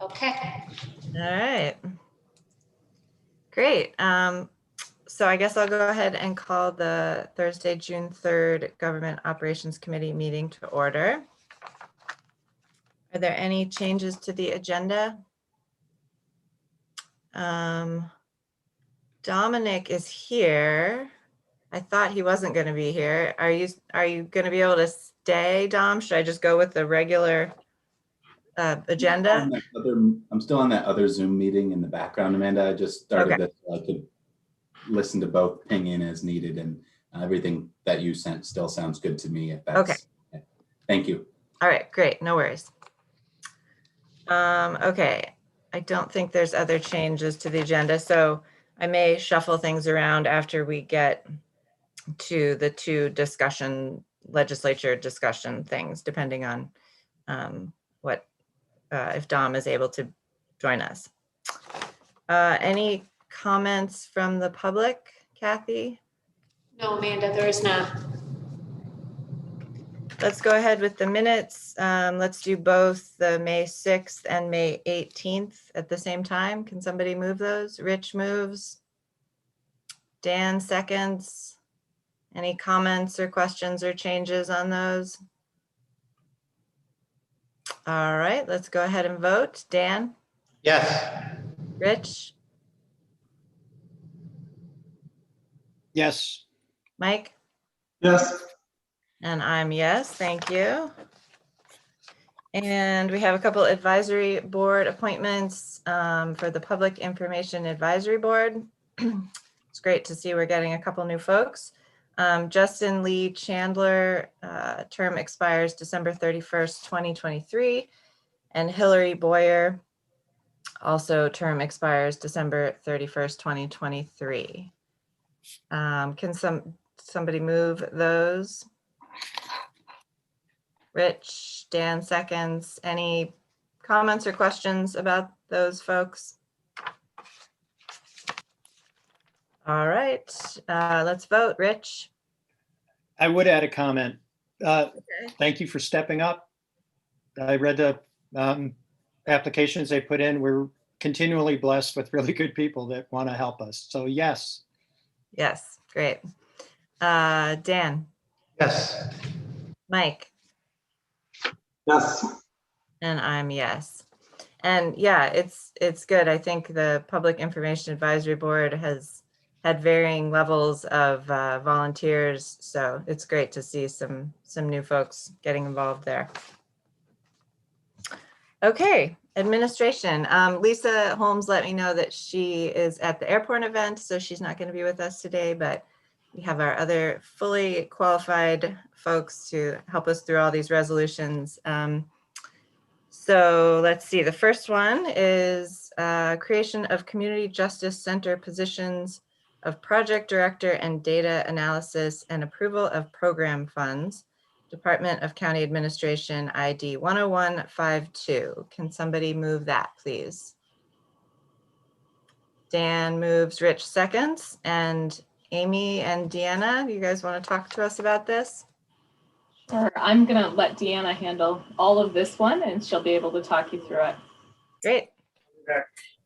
Okay. All right. Great. So I guess I'll go ahead and call the Thursday, June 3rd Government Operations Committee meeting to order. Are there any changes to the agenda? Dominic is here. I thought he wasn't going to be here. Are you going to be able to stay, Dom? Should I just go with the regular agenda? I'm still on that other Zoom meeting in the background, Amanda. I just started this so I could listen to both, ping in as needed, and everything that you sent still sounds good to me. If that's okay. Thank you. All right, great. No worries. Okay, I don't think there's other changes to the agenda, so I may shuffle things around after we get to the two legislature discussion things, depending on if Dom is able to join us. Any comments from the public, Kathy? No, Amanda, there is not. Let's go ahead with the minutes. Let's do both the May 6th and May 18th at the same time. Can somebody move those? Rich moves. Dan seconds. Any comments or questions or changes on those? All right, let's go ahead and vote. Dan? Yes. Rich? Yes. Mike? Yes. And I'm yes, thank you. And we have a couple advisory board appointments for the Public Information Advisory Board. It's great to see we're getting a couple new folks. Justin Lee Chandler, term expires December 31st, 2023. And Hillary Boyer, also term expires December 31st, 2023. Can somebody move those? Rich, Dan seconds. Any comments or questions about those folks? All right, let's vote. Rich? I would add a comment. Thank you for stepping up. I read the applications they put in. We're continually blessed with really good people that want to help us. So yes. Yes, great. Dan? Yes. Mike? Yes. And I'm yes. And yeah, it's good. I think the Public Information Advisory Board has had varying levels of volunteers, so it's great to see some new folks getting involved there. Okay, administration. Lisa Holmes let me know that she is at the airport event, so she's not going to be with us today, but we have our other fully qualified folks to help us through all these resolutions. So let's see, the first one is creation of Community Justice Center positions of Project Director and Data Analysis and approval of program funds, Department of County Administration ID 10152. Can somebody move that, please? Dan moves, Rich seconds, and Amy and Deanna, you guys want to talk to us about this? Sure, I'm gonna let Deanna handle all of this one and she'll be able to talk you through it. Great.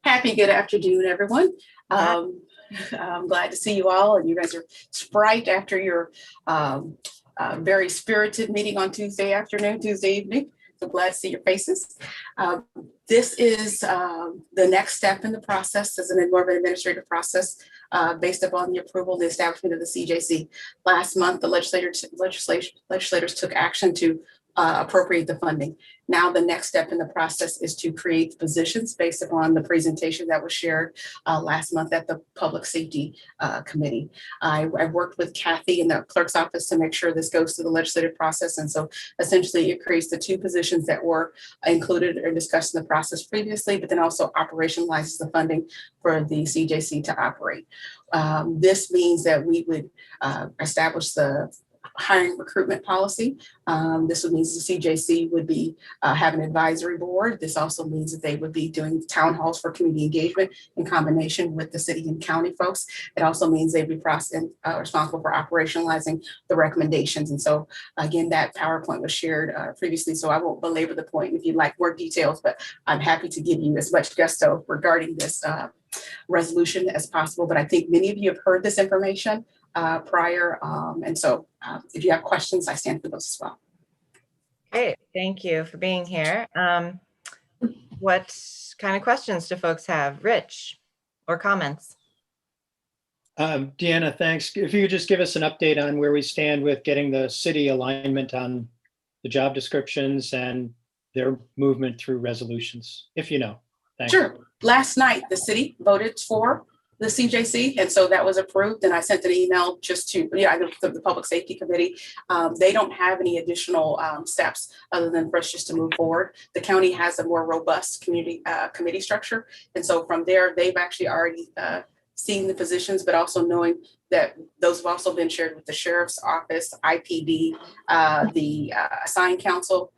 Happy good afternoon, everyone. I'm glad to see you all, and you guys are sprite after your very spirited meeting on Tuesday evening. So glad to see your faces. This is the next step in the process as more of an administrative process based upon the approval of the establishment of the CJC. Last month, the legislators took action to appropriate the funding. Now the next step in the process is to create positions based upon the presentation that was shared last month at the Public Safety Committee. I worked with Kathy in the clerk's office to make sure this goes through the legislative process. And so essentially it creates the two positions that were included or discussed in the process previously, but then also operationalizes the funding for the CJC to operate. This means that we would establish the hiring recruitment policy. This would mean the CJC would be have an advisory board. This also means that they would be doing town halls for community engagement in combination with the city and county folks. It also means they'd be responsible for operationalizing the recommendations. And so again, that PowerPoint was shared previously, so I won't belabor the point if you'd like more details, but I'm happy to give you as much gusto regarding this resolution as possible. But I think many of you have heard this information prior. And so if you have questions, I stand for those as well. Great, thank you for being here. What kind of questions do folks have? Rich, or comments? Deanna, thanks. If you could just give us an update on where we stand with getting the city alignment on the job descriptions and their movement through resolutions, if you know. Thanks. Sure. Last night, the city voted for the CJC, and so that was approved. And I sent an email just to the Public Safety Committee. They don't have any additional steps other than for us just to move forward. The county has a more robust community committee structure, and so from there, they've actually already seen the positions, but also knowing that those have also been shared with the Sheriff's Office, IPD, the assigned counsel,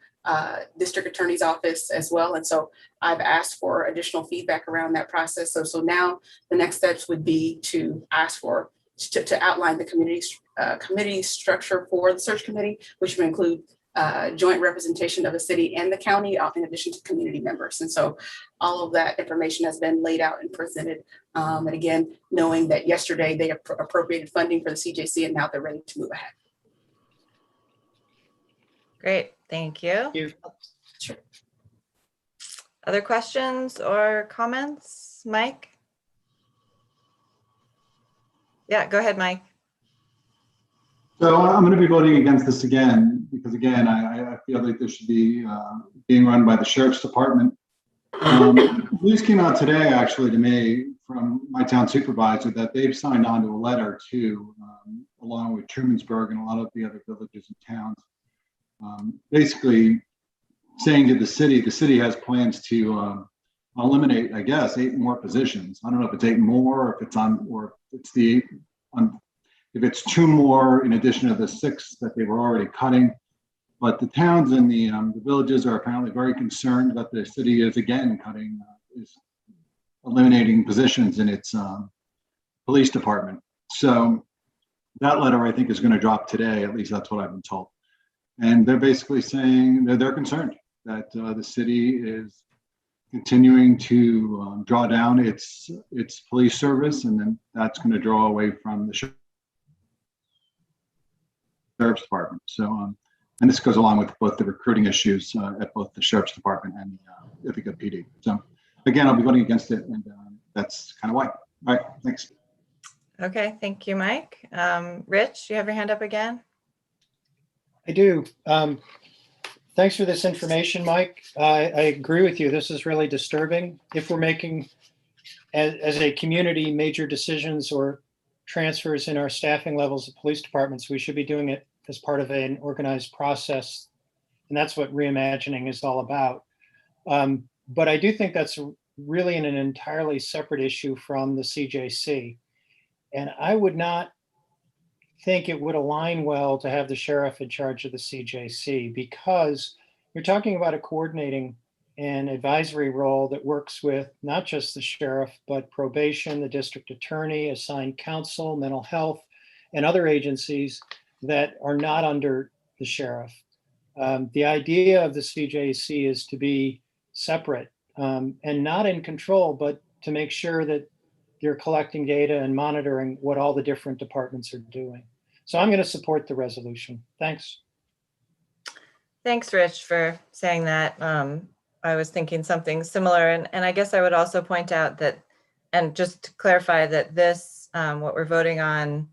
District Attorney's Office as well. And so I've asked for additional feedback around that process. So now the next steps would be to ask for, to outline the committee structure for the search committee, which would include joint representation of the city and the county in addition to community members. And so all of that information has been laid out and presented. And again, knowing that yesterday they appropriated funding for the CJC and now they're ready to move ahead. Great, thank you. Thank you. Sure. Other questions or comments? Mike? Yeah, go ahead, Mike. So I'm going to be voting against this again, because again, I feel like this should be being run by the Sheriff's Department. News came out today, actually, to me from my town supervisor that they've signed on to a letter to, along with Trumansburg and a lot of the other villages and towns, basically saying to the city has plans to eliminate, I guess, 8 more positions. I don't know if it's 8 more, or if it's on, or if it's the 8 on. If it's 2 more in addition to the 6 that they were already cutting. But the towns and the villages are apparently very concerned that the city is again cutting, is eliminating positions in its police department. So that letter, I think, is going to drop today. At least that's what I've been told. And they're basically saying that they're concerned that the city is continuing to draw down its police service, and then that's going to draw away from the Sheriff's Department. And this goes along with both the recruiting issues at both the Sheriff's Department and Ithaca PD. So again, I'll be voting against it, and that's kind of why. All right, thanks. Okay, thank you, Mike. Rich, you have your hand up again? I do. Thanks for this information, Mike. I agree with you. This is really disturbing. If we're making, as a community, major decisions or transfers in our staffing levels of police departments, we should be doing it as part of an organized process. And that's what reimagining is all about. But I do think that's really an entirely separate issue from the CJC. And I would not think it would align well to have the sheriff in charge of the CJC, because you're talking about a coordinating and advisory role that works with not just the sheriff, but probation, the district attorney, assigned counsel, mental health, and other agencies that are not under the sheriff. The idea of the CJC is to be separate and not in control, but to make sure that you're collecting data and monitoring what all the different departments are doing. So I'm going to support the resolution. Thanks. Thanks, Rich, for saying that. I was thinking something similar. And I guess I would also point out that, and just to clarify that this, what we're voting on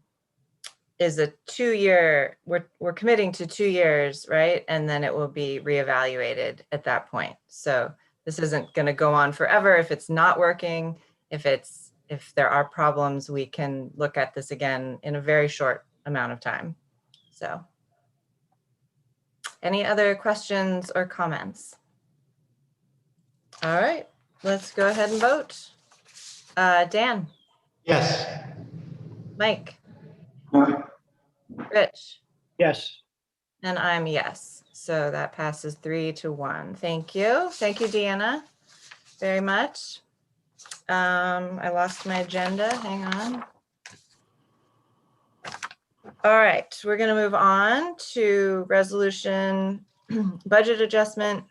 is a 2-year, we're committing to 2 years, right? And then it will be reevaluated at that point. So this isn't going to go on forever. If it's not working, if there are problems, we can look at this again in a very short amount of time. So any other questions or comments? All right, let's go ahead and vote. Dan? Yes. Mike? Aye. Rich? Yes. And I'm yes. So that passes 3-1. Thank you. Thank you, Deanna, very much. I lost my agenda. Hang on. All right, we're going to move on to resolution budget adjustment,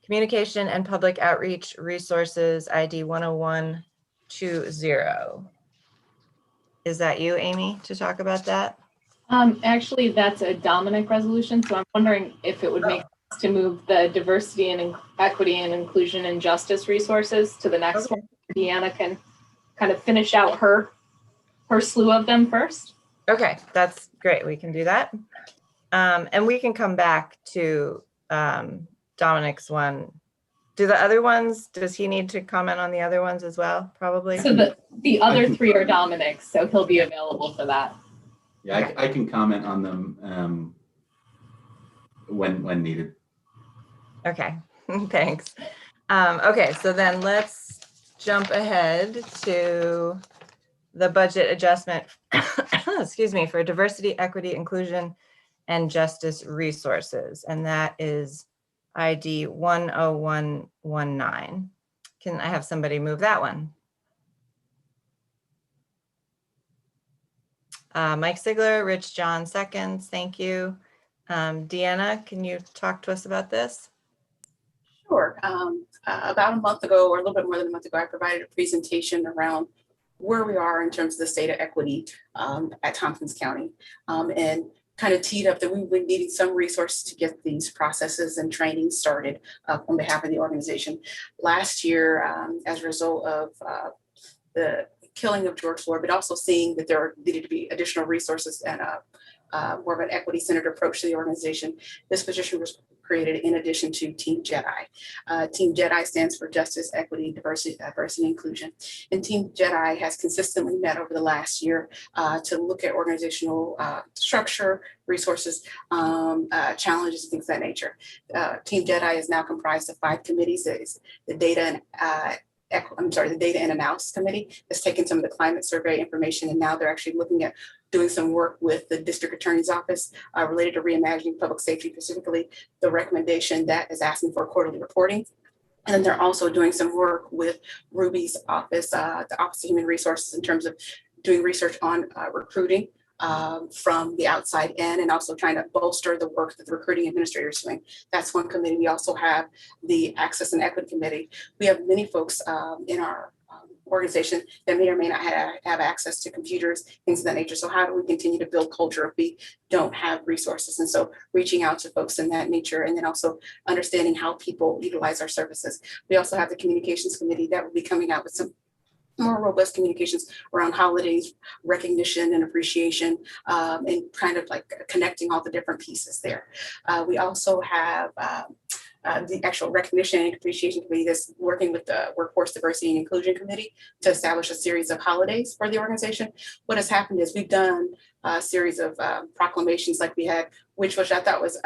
communication and public outreach resources, ID 10120. Is that you, Amy, to talk about that? Actually, that's a Dominic resolution, so I'm wondering if it would make sense to move the diversity and equity and inclusion and justice resources to the next one. Deanna can kind of finish out her slew of them first. Okay, that's great. We can do that. And we can come back to Dominic's one. Do the other ones, does he need to comment on the other ones as well? Probably. So the other three are Dominic's, so he'll be available for that. Yeah, I can comment on them when needed. Okay, thanks. Okay, so then let's jump ahead to the budget adjustment, excuse me, for diversity, equity, inclusion, and justice resources. And that is ID 10119. Can I have somebody move that one? Mike Sigler, Rich John seconds. Thank you. Deanna, can you talk to us about this? Sure. About a month ago, or a little bit more than a month ago, I provided a presentation around where we are in terms of the state of equity at Tompkins County, and kind of teed up that we would needing some resources to get these processes and training started on behalf of the organization. Last year, as a result of the killing of George Floyd, but also seeing that there needed to be additional resources and more of an equity-centered approach to the organization, this position was created in addition to Team Jedi. Team Jedi stands for Justice, Equity, Diversity, and Inclusion. And Team Jedi has consistently met over the last year to look at organizational structure, resources, challenges, and things of that nature. Team Jedi is now comprised of 5 committees. It's the Data and the Data and Analysis Committee has taken some of the climate survey information, and now they're actually looking at doing some work with the District Attorney's Office related to reimagining public safety, specifically the recommendation that is asking for quarterly reporting. And then they're also doing some work with Ruby's office, the Office of Human Resources, in terms of doing research on recruiting from the outside in, and also trying to bolster the work that the recruiting administrator is doing. That's one committee. We also have the Access and Equity Committee. We have many folks in our organization that may or may not have access to computers, things of that nature. So how do we continue to build culture if we don't have resources? And so reaching out to folks in that nature, and then also understanding how people utilize our services. We also have the Communications Committee that will be coming out with some more robust communications around holidays, recognition and appreciation, and kind of like connecting all the different pieces there. We also have the actual Recognition and Appreciation Committee that's working with the Workforce Diversity and Inclusion Committee to establish a series of holidays for the organization. What has happened is we've done a series of proclamations like we had, which I thought was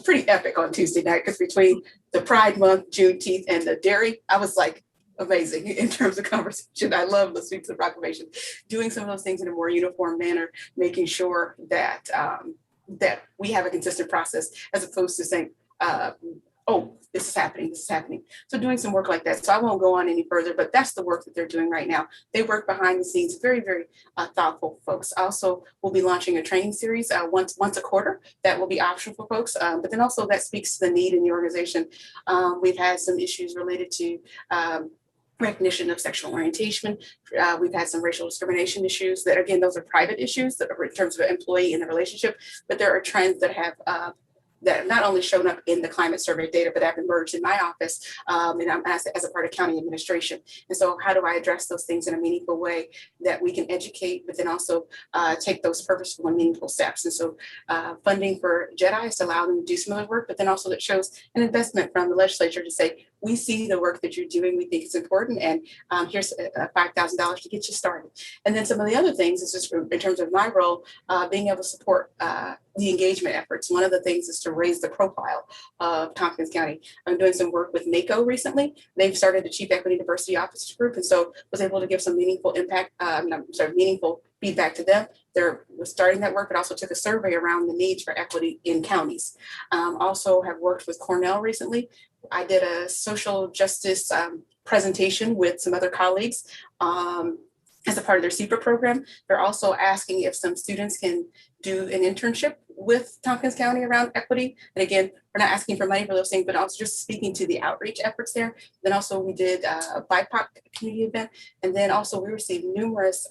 pretty epic on Tuesday night, because between the Pride Month, Juneteenth, and the dairy, I was like, amazing in terms of conversation. I love the speaks of proclamation, doing some of those things in a more uniform manner, making sure that that we have a consistent process, as opposed to saying, oh, this is happening, this is happening. So doing some work like that. So I won't go on any further, but that's the work that they're doing right now. They work behind the scenes, very, very thoughtful folks. Also, we'll be launching a training series once a quarter that will be optional for folks, but then also that speaks to the need in the organization. We've had some issues related to recognition of sexual orientation. We've had some racial discrimination issues that, again, those are private issues that are in terms of an employee in the relationship, but there are trends that have not only shown up in the climate survey data, but have emerged in my office, and I'm as a part of county administration. And so how do I address those things in a meaningful way that we can educate, but then also take those purposeful and meaningful steps? And so funding for Jedi is to allow them to do some of the work, but then also that shows an investment from the legislature to say, we see the work that you're doing, we think it's important, and here's $5,000 to get you started. And then some of the other things is just in terms of my role, being able to support the engagement efforts. One of the things is to raise the profile of Tompkins County. I'm doing some work with NACO recently. They've started a Chief Equity Diversity Officer group, and so was able to give some meaningful feedback to them. We're starting that work, but also took a survey around the needs for equity in counties. Also have worked with Cornell recently. I did a social justice presentation with some other colleagues as a part of their CEPA program. They're also asking if some students can do an internship with Tompkins County around equity. And again, we're not asking for money for those things, but also just speaking to the outreach efforts there. Then also we did a BIPOC community event. And then also we received numerous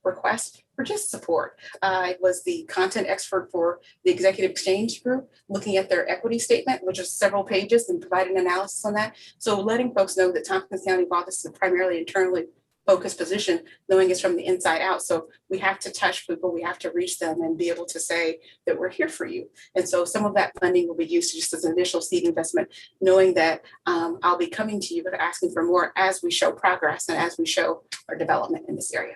requests for just support. I was the content expert for the Executive Exchange Group, looking at their equity statement, which is several pages, and providing analysis on that. So letting folks know that Tompkins County, while this is a primarily internally focused position, knowing it's from the inside out. So we have to touch people, we have to reach them and be able to say that we're here for you. And so some of that funding will be used just as an initial seed investment, knowing that I'll be coming to you but asking for more as we show progress and as we show our development in this area.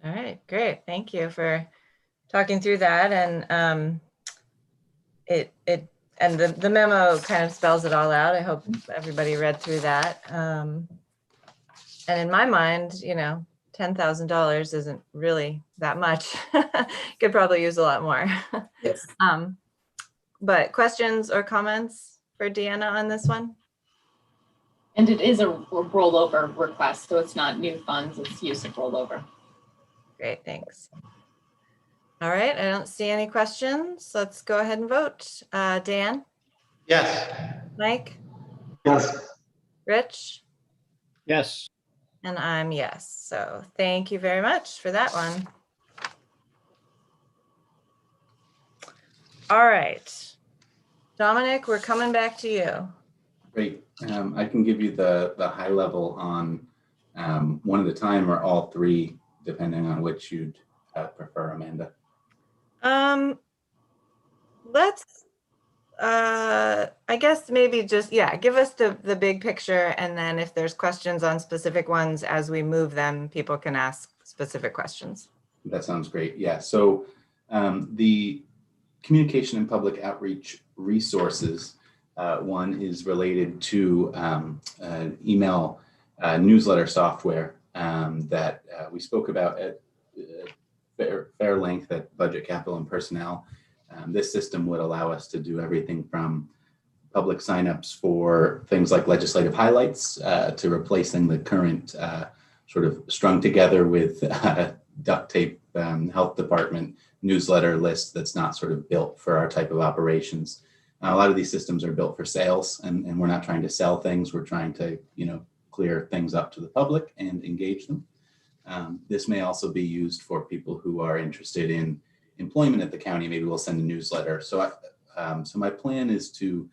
All right, great. Thank you for talking through that. And the memo kind of spells it all out. I hope everybody read through that. And in my mind, you know, $10,000 isn't really that much. Could probably use a lot more. Yes. But questions or comments for Deanna on this one? And it is a rollover request, so it's not new funds, it's use of rollover. Great, thanks. All right, I don't see any questions. Let's go ahead and vote. Dan? Yes. Mike? Yes. Rich? Yes. And I'm yes. So thank you very much for that one. All right. Dominic, we're coming back to you. Great. I can give you the high level on one at a time or all three, depending on which you'd prefer, Amanda. Let's I guess maybe just, yeah, give us the big picture, and then if there's questions on specific ones as we move them, people can ask specific questions. That sounds great. Yeah. So the communication and public outreach resources, one is related to email newsletter software that we spoke about at fair length at Budget, Capital, and Personnel. This system would allow us to do everything from public signups for things like legislative highlights to replacing the current sort of strung together with duct tape health department newsletter list that's not sort of built for our type of operations. A lot of these systems are built for sales, and we're not trying to sell things. We're trying to, you know, clear things up to the public and engage them. This may also be used for people who are interested in employment at the county. Maybe we'll send a newsletter. So my plan is to,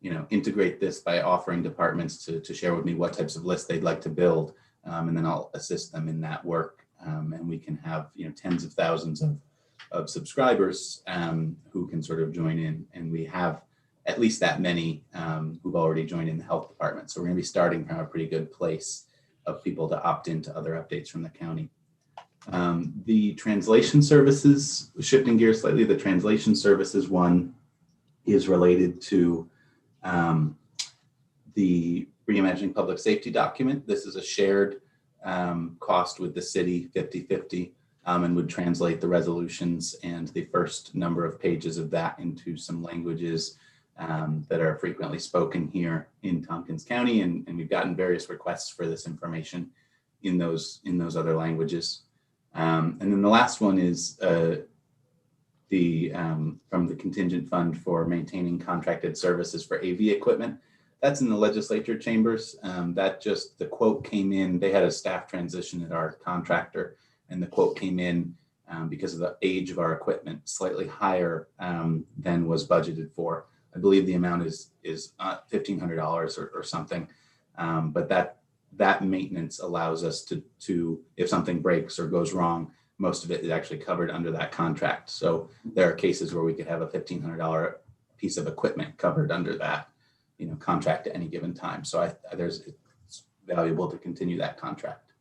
you know, integrate this by offering departments to share with me what types of lists they'd like to build, and then I'll assist them in that work. And we can have, you know, tens of thousands of subscribers who can sort of join in, and we have at least that many who've already joined in the health department. So we're going to be starting from a pretty good place of people to opt into other updates from the county. The translation services, shifting gears slightly, the translation services one is related to the Reimagining Public Safety document. This is a shared cost with the city, 50-50, and would translate the resolutions and the first number of pages of that into some languages that are frequently spoken here in Tompkins County. And we've gotten various requests for this information in those other languages. And then the last one is from the contingent fund for maintaining contracted services for AV equipment. That's in the legislature chambers. The quote came in, they had a staff transition at our contractor, and the quote came in because of the age of our equipment, slightly higher than was budgeted for. I believe the amount is $1,500 or something, but that maintenance allows us to, if something breaks or goes wrong, most of it is actually covered under that contract. So there are cases where we could have a $1,500 piece of equipment covered under that, you know, contract at any given time. So it's valuable to continue that contract.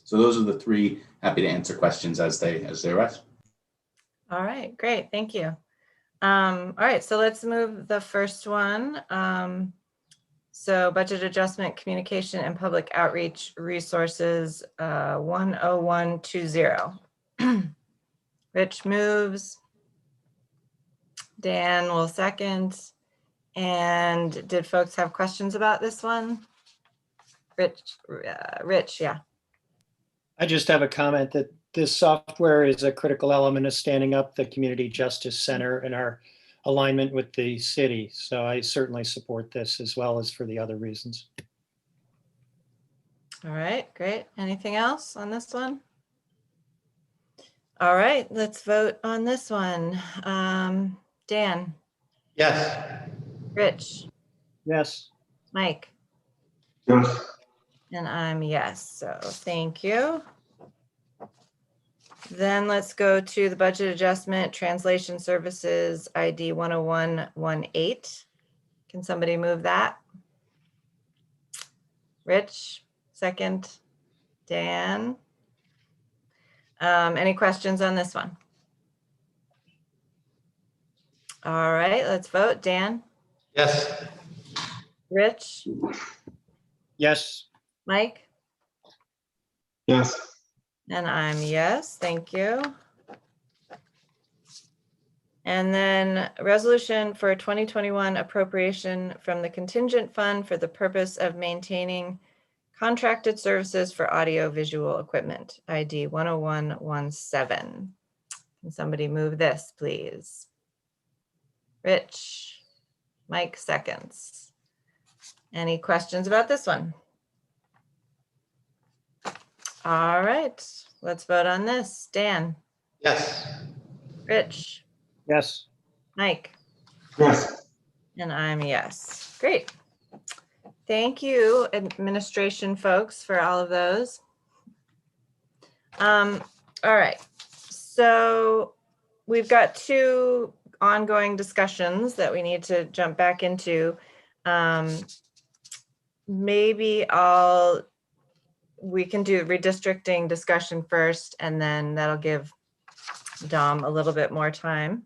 So those are the three. Happy to answer questions as they arise. All right, great, thank you. All right, so let's move the first one. So budget adjustment, communication and public outreach resources, 10120. Rich moves. Dan will second. And did folks have questions about this one? Rich, yeah. I just have a comment that this software is a critical element of standing up the Community Justice Center and our alignment with the city. So I certainly support this as well as for the other reasons. All right, great. Anything else on this one? All right, let's vote on this one. Dan, Yes. Rich, Yes. Mike, Yes. and I'm yes, so thank you. Then let's go to the budget adjustment, translation services, ID 10118. Can somebody move that? Rich, second. Dan. Any questions on this one? All right, let's vote. Dan, Yes. Rich, Yes. Mike, Yes. and I'm yes, thank you. And then resolution for 2021 appropriation from the contingent fund for the purpose of maintaining contracted services for audio visual equipment, ID 10117. Can somebody move this, please? Rich, Mike seconds. Any questions about this one? All right, let's vote on this. Dan, Yes. Rich, Yes. Mike, Yes. and I'm yes. Great. Thank you, administration folks, for all of those. All right, so we've got two ongoing discussions that we need to jump back into. Maybe we can do redistricting discussion first, and then that'll give Dom a little bit more time.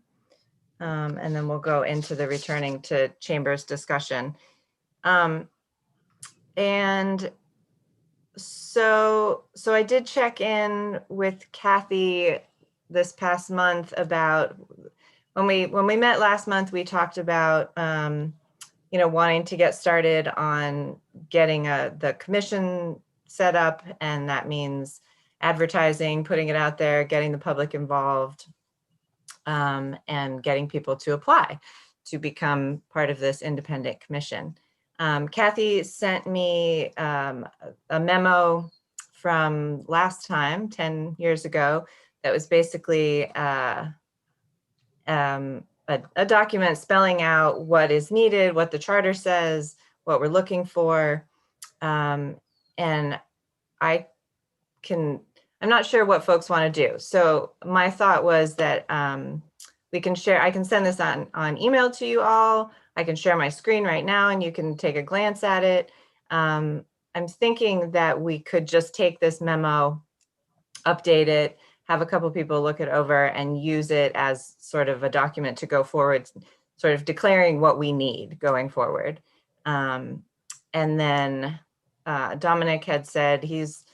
And then we'll go into the returning to chambers discussion. And so I did check in with Kathy this past month about when we met last month, we talked about wanting to get started on getting the commission set up, and that means advertising, putting it out there, getting the public involved, and getting people to apply to become part of this independent commission. Kathy sent me a memo from last time, 10 years ago, that was basically a document spelling out what is needed, what the charter says, what we're looking for. And I'm not sure what folks want to do. So my thought was that I can send this on email to you all. I can share my screen right now and you can take a glance at it. I'm thinking that we could just take this memo, update it, have a couple people look it over and use it as sort of a document to go forward, sort of declaring what we need going forward. And then Dominic had said he's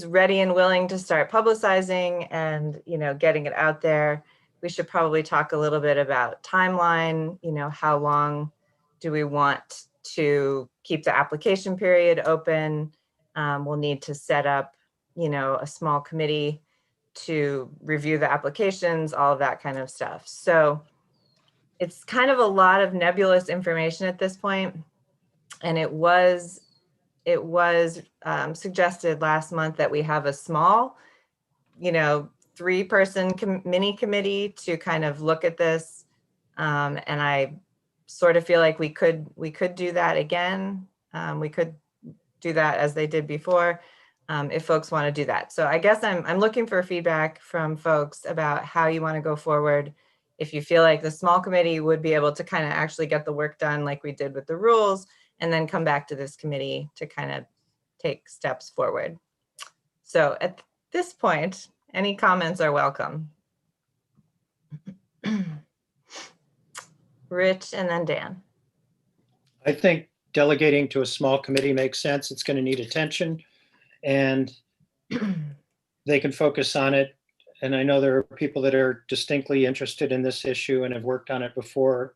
ready and willing to start publicizing and, getting it out there. We should probably talk a little bit about timeline, how long do we want to keep the application period open? We'll need to set up, a small committee to review the applications, all of that kind of stuff. So it's kind of a lot of nebulous information at this point. And it was suggested last month that we have a small, 3-person mini committee to kind of look at this. And I sort of feel like we could do that again. We could do that as they did before, if folks want to do that. So I guess I'm looking for feedback from folks about how you want to go forward. If you feel like the small committee would be able to kind of actually get the work done like we did with the rules, and then come back to this committee to kind of take steps forward. So at this point, any comments are welcome. Rich and then Dan. I think delegating to a small committee makes sense. It's going to need attention, and they can focus on it. And I know there are people that are distinctly interested in this issue and have worked on it before.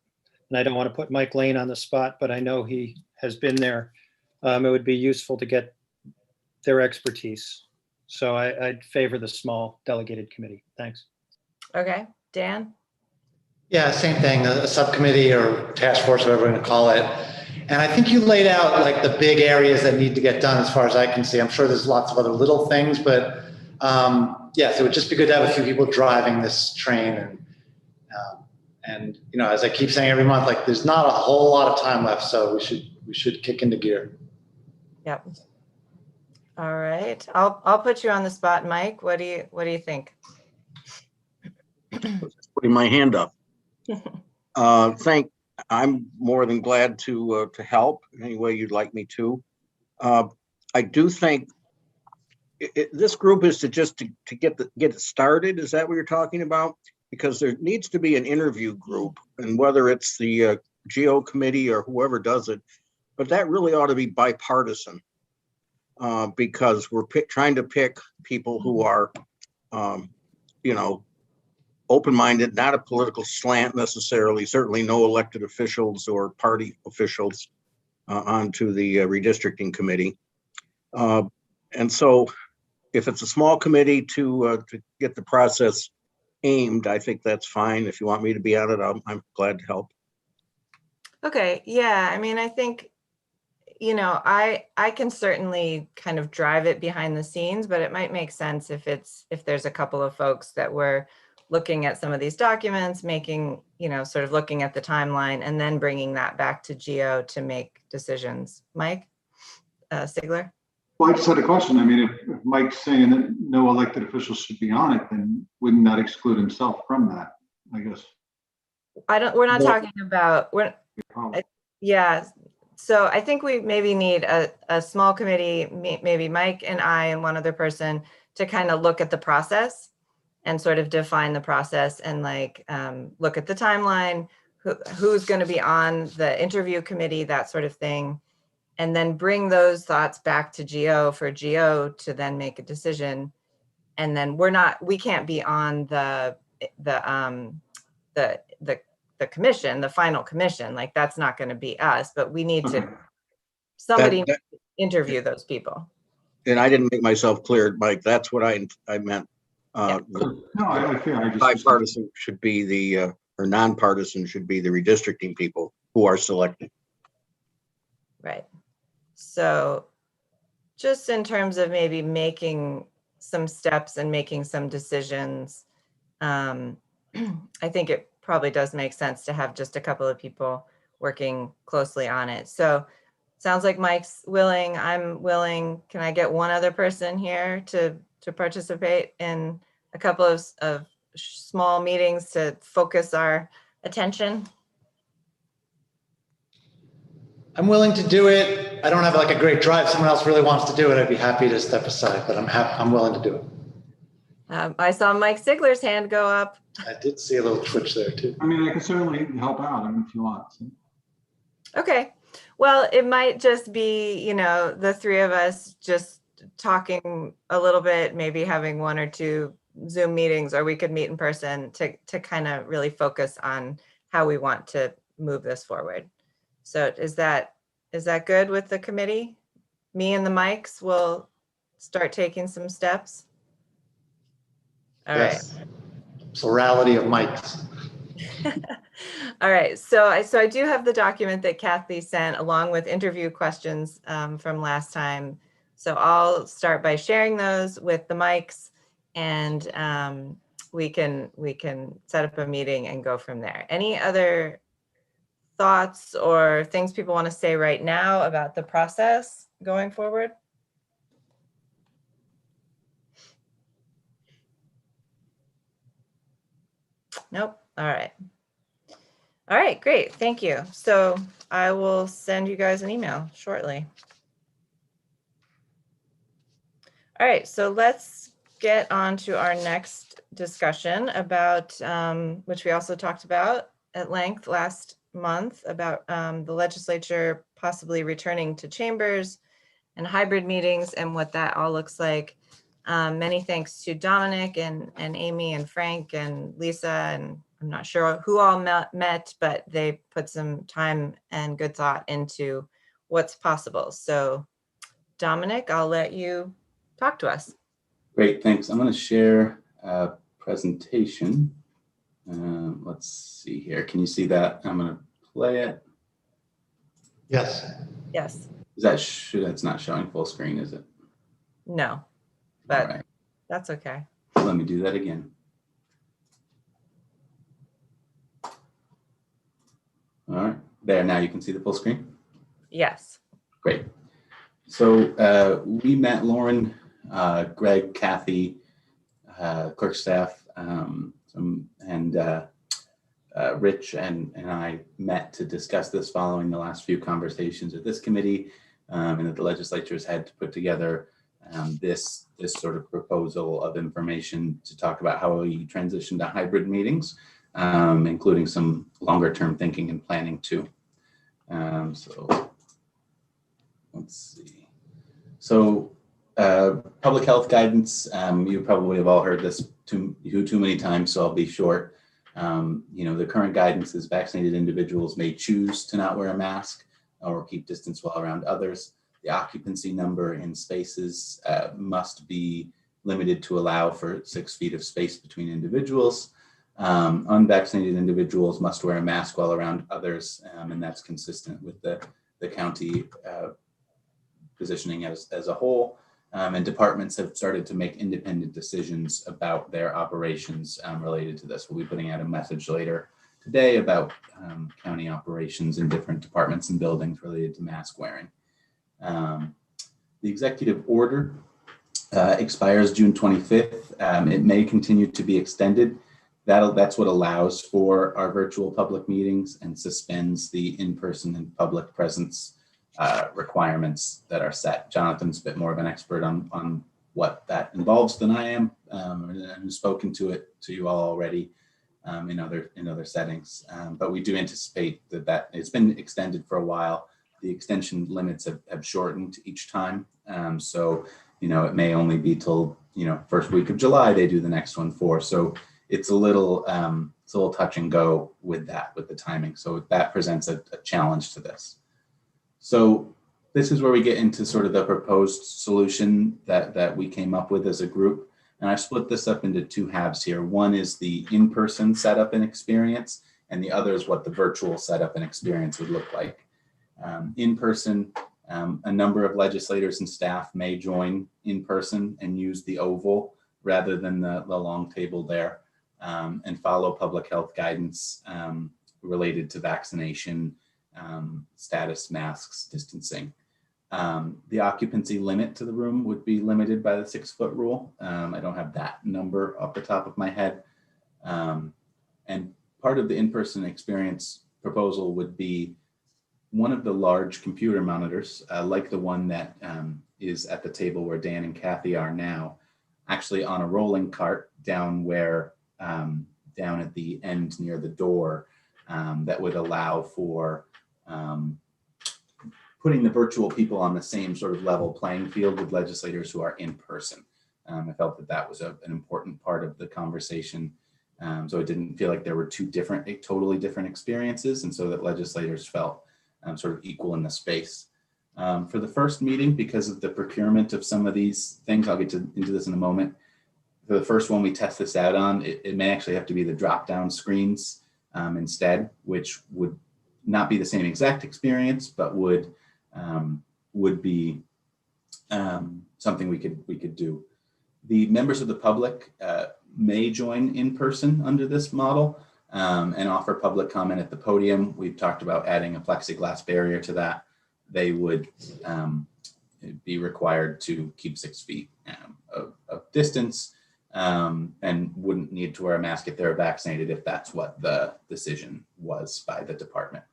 And I don't want to put Mike Lane on the spot, but I know he has been there. It would be useful to get their expertise. So I'd favor the small delegated committee. Thanks. Okay, Dan? Yeah, same thing, a subcommittee or task force, whatever we're going to call it. And I think you laid out like the big areas that need to get done as far as I can see. I'm sure there's lots of other little things, but yes, it would just be good to have a few people driving this train. And you know, as I keep saying every month, like there's not a whole lot of time left, so we should kick into gear. Yep. All right, I'll put you on the spot, Mike. What do you think? Putting my hand up. I'm more than glad to help any way you'd like me to. I do think this group is to get it started. Is that what you're talking about? Because there needs to be an interview group, and whether it's the GO committee or whoever does it, but that really ought to be bipartisan, because we're trying to pick people who are, you know, open-minded, not a political slant necessarily, certainly no elected officials or party officials onto the redistricting committee. And so if it's a small committee to get the process aimed, I think that's fine. If you want me to be on it, I'm glad to help. Okay, yeah, I mean, I think, you know, I can certainly kind of drive it behind the scenes, but it might make sense if there's a couple of folks that were looking at some of these documents, making, you know, sort of looking at the timeline and then bringing that back to GO to make decisions. Mike, Sigler? Well, I just had a question. I mean, if Mike's saying that no elected officials should be on it, then wouldn't that exclude himself from that, I guess? We're not talking about, Probably. yeah. So I think we maybe need a small committee, maybe Mike and I and one other person, to kind of look at the process and sort of define the process and like look at the timeline, who's going to be on the interview committee, that sort of thing. And then bring those thoughts back to GO for GO to then make a decision. And then we can't be on the commission, the final commission, like that's not going to be us, but we need to, somebody interview those people. And I didn't make myself clear, Mike, that's what I meant. Yeah. No, I feel I just Bipartisan should be the, or nonpartisan should be the redistricting people who are selected. Right. So just in terms of maybe making some steps and making some decisions, I think it probably does make sense to have just a couple of people working closely on it. So sounds like Mike's willing, I'm willing. Can I get one other person here to participate in a couple of small meetings to focus our attention? I'm willing to do it. I don't have like a great drive. Someone else really wants to do it, I'd be happy to step aside, but I'm willing to do it. I saw Mike Sigler's hand go up. I did see a little twitch there too. I mean, I can certainly help out, I mean, if you want. So. Okay. Well, it might just be, you know, the three of us just talking a little bit, maybe having one or two Zoom meetings, or we could meet in person to kind of really focus on how we want to move this forward. So is that good with the committee? Me and the Mikes will start taking some steps. All right. Plurality of mics. All right, so I do have the document that Kathy sent along with interview questions from last time. So I'll start by sharing those with the mics, and we can set up a meeting and go from there. Any other thoughts or things people want to say right now about the process going forward? Nope. All right. All right, great. Thank you. So I will send you guys an email shortly. All right, so let's get on to our next discussion about, which we also talked about at length last month about the legislature possibly returning to chambers and hybrid meetings and what that all looks like. Many thanks to Dominic and Amy and Frank and Lisa, and I'm not sure who all met, but they put some time and good thought into what's possible. So Dominic, I'll let you talk to us. Great, thanks. I'm going to share a presentation. Let's see here. Can you see that? I'm going to play it. Yes. Yes. Is that that's not showing full screen, is it? No, but All right. That's okay. Let me do that again. All right, there, now you can see the full screen? Yes. Great. So we met Lauren, Greg, Kathy, clerk staff, and Rich and I met to discuss this following the last few conversations at this committee, and that the legislature has had to put together this sort of proposal of information to talk about how we transition to hybrid meetings, including some longer term thinking and planning too. So let's see. So public health guidance, you probably have all heard this too many times, so I'll be short. The current guidance is vaccinated individuals may choose to not wear a mask or keep distance while around others. The occupancy number in spaces must be limited to allow for 6 feet of space between individuals. Unvaccinated individuals must wear a mask while around others, and that's consistent with the county positioning as a whole. And departments have started to make independent decisions about their operations related to this. We'll be putting out a message later today about county operations in different departments and buildings related to mask wearing. The executive order expires June 25th. It may continue to be extended. That's what allows for our virtual public meetings and suspends the in-person and public presence requirements that are set. Jonathan's a bit more of an expert on what that involves than I am, and who's spoken to you all already in other settings. But we do anticipate that it's been extended for a while. The extension limits have shortened each time. So, it may only be till, first week of July, they do the next one for. So it's a little touch and go with the timing. So that presents a challenge to this. So this is where we get into sort of the proposed solution that we came up with as a group. And I've split this up into two halves here. One is the in-person setup and experience, and the other is what the virtual setup and experience would look like. In person, a number of legislators and staff may join in person and use the oval rather than the long table there, and follow public health guidance related to vaccination, status, masks, distancing. The occupancy limit to the room would be limited by the 6-foot rule. I don't have that number off the top of my head. And part of the in-person experience proposal would be one of the large computer monitors, like the one that is at the table where Dan and Kathy are now, actually on a rolling cart down at the end near the door, that would allow for putting the virtual people on the same sort of level playing field with legislators who are in person. I felt that was an important part of the conversation. So it didn't feel like there were totally different experiences, and so that legislators felt sort of equal in the space. For the first meeting, because of the procurement of some of these things, I'll get into this in a moment. For the first one we test this out on, it may actually have to be the drop-down screens instead, which would not be the same exact experience, but would be something we could do. The members of the public may join in person under this model and offer public comment at the podium. We've talked about adding a plexiglass barrier to that. They would be required to keep 6 feet of distance and wouldn't need to wear a mask if they're vaccinated, if that's what the decision was by the department.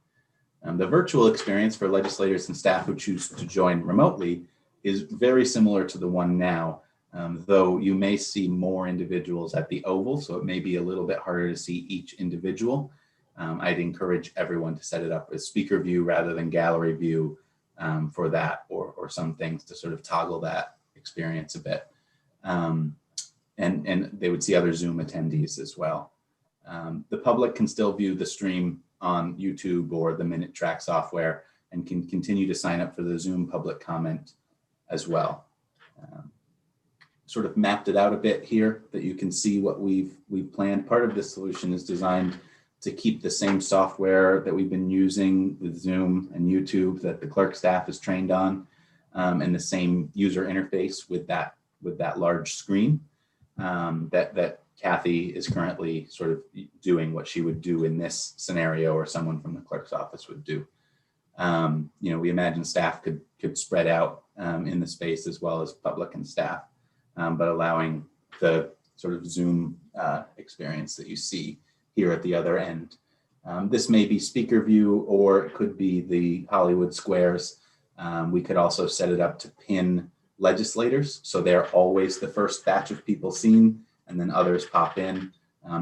The virtual experience for legislators and staff who choose to join remotely is very similar to the one now, though you may see more individuals at the oval, so it may be a little bit harder to see each individual. I'd encourage everyone to set it up as speaker view rather than gallery view for that, or some things to sort of toggle that experience a bit. And they would see other Zoom attendees as well. The public can still view the stream on YouTube or the Minute Track software and can continue to sign up for the Zoom public comment as well. Sort of mapped it out a bit here that you can see what we've planned. Part of this solution is designed to keep the same software that we've been using with Zoom and YouTube that the clerk staff is trained on, and the same user interface with that large screen that Kathy is currently sort of doing what she would do in this scenario, or someone from the clerk's office would do. We imagine staff could spread out in the space as well as public and staff, but allowing the sort of Zoom experience that you see here at the other end. This may be speaker view, or it could be the Hollywood squares. We could also set it up to pin legislators, so they're always the first batch of people seen, and then others pop in.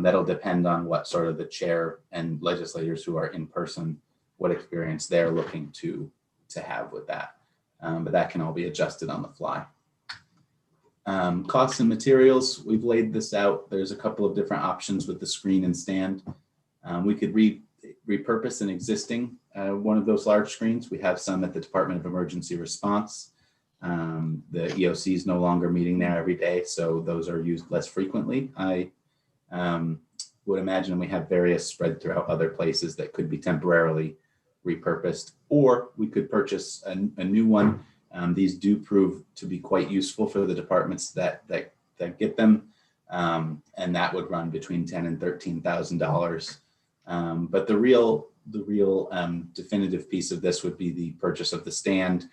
That'll depend on what sort of the chair and legislators who are in person, what experience they're looking to have with that. But that can all be adjusted on the fly. Costs and materials, we've laid this out. There's a couple of different options with the screen and stand. We could repurpose an existing one of those large screens. We have some at the Department of Emergency Response. The EOC is no longer meeting there every day, so those are used less frequently. I would imagine we have various spread throughout other places that could be temporarily repurposed, or we could purchase a new one. These do prove to be quite useful for the departments that get them, and that would run between $10,000 and $13,000. But the real definitive piece of this would be the purchase of the stand,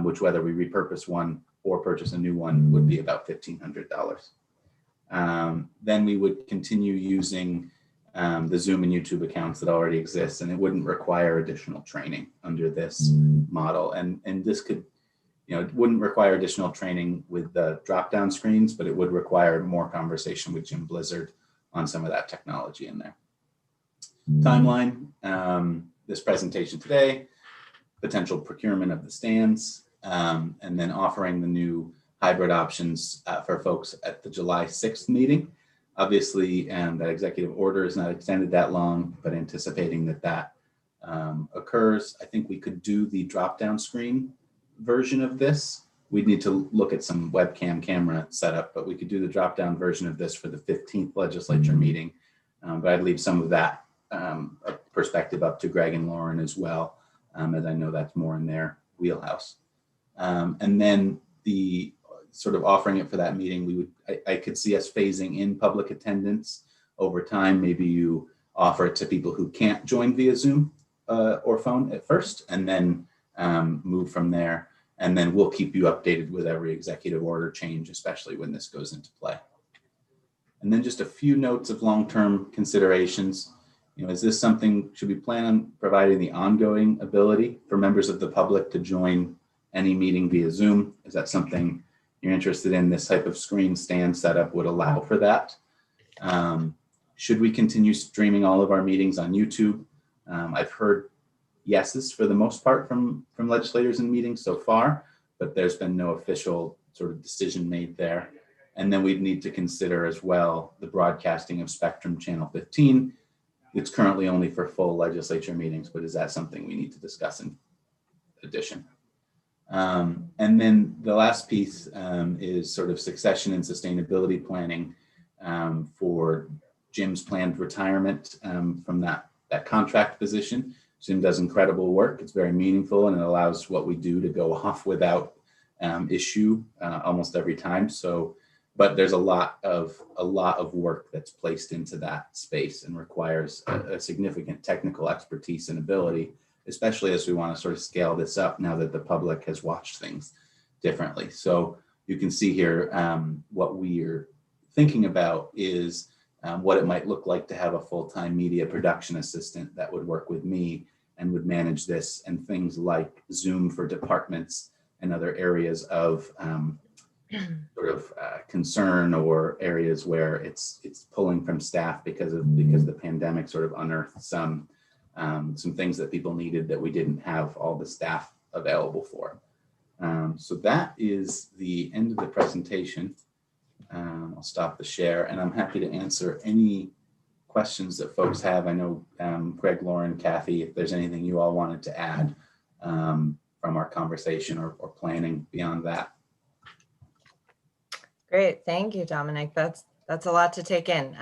which, whether we repurpose one or purchase a new one, would be about $1,500. Then we would continue using the Zoom and YouTube accounts that already exist, and it wouldn't require additional training under this model. And this could, it wouldn't require additional training with the drop-down screens, but it would require more conversation with Jim Blizzard on some of that technology in there. Timeline, this presentation today, potential procurement of the stands, and then offering the new hybrid options for folks at the July 6th meeting. Obviously, that executive order is not extended that long, but anticipating that occurs, I think we could do the drop-down screen version of this. We'd need to look at some webcam camera setup, but we could do the drop-down version of this for the 15th legislature meeting. But I'd leave some of that perspective up to Greg and Lauren as well, as I know that's more in their wheelhouse. And then the sort of offering it for that meeting, I could see us phasing in public attendance over time. Maybe you offer it to people who can't join via Zoom or phone at first, and then move from there. And then we'll keep you updated with every executive order change, especially when this goes into play. And then just a few notes of long-term considerations. Is this something, should we plan on providing the ongoing ability for members of the public to join any meeting via Zoom? Is that something you're interested in? This type of screen stand setup would allow for that. Should we continue streaming all of our meetings on YouTube? I've heard yeses for the most part from legislators in meetings so far, but there's been no official sort of decision made there. And then we'd need to consider as well the broadcasting of Spectrum Channel 15. It's currently only for full legislature meetings, but is that something we need to discuss in addition? And then the last piece is sort of succession and sustainability planning for Jim's planned retirement from that contract position. Jim does incredible work. It's very meaningful, and it allows what we do to go off without issue almost every time. So, but there's a lot of work that's placed into that space and requires a significant technical expertise and ability, especially as we want to sort of scale this up now that the public has watched things differently. So you can see here what we're thinking about is what it might look like to have a full-time media production assistant that would work with me and would manage this, and things like Zoom for departments and other areas of sort of concern or areas where it's pulling from staff because the pandemic sort of unearthed some things that people needed that we didn't have all the staff available for. So that is the end of the presentation. I'll stop the share, and I'm happy to answer any questions that folks have. I know Greg, Lauren, Kathy, if there's anything you all wanted to add from our conversation or planning beyond that. Great, thank you, Dominic. That's a lot to take in.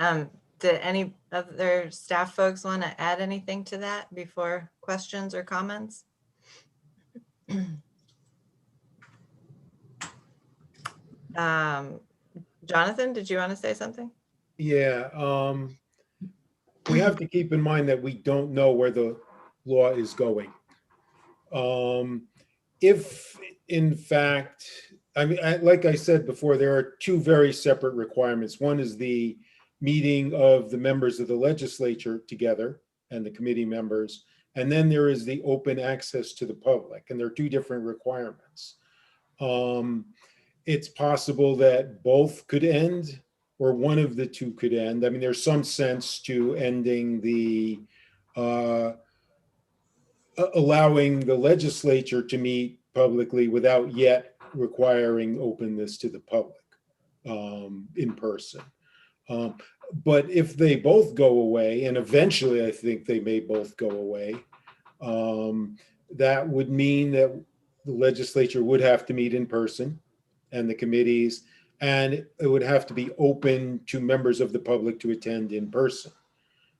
Did any other staff folks want to add anything to that before questions or comments? Jonathan, did you want to say something? Yeah, we have to keep in mind that we don't know where the law is going. If in fact, I mean, like I said before, there are two very separate requirements. One is the meeting of the members of the legislature together and the committee members. And then there is the open access to the public, and there are two different requirements. It's possible that both could end or one of the two could end. I mean, there's some sense to ending the, allowing the legislature to meet publicly without yet requiring openness to the public in person. But if they both go away, and eventually I think they may both go away, that would mean that the legislature would have to meet in person and the committees, and it would have to be open to members of the public to attend in person.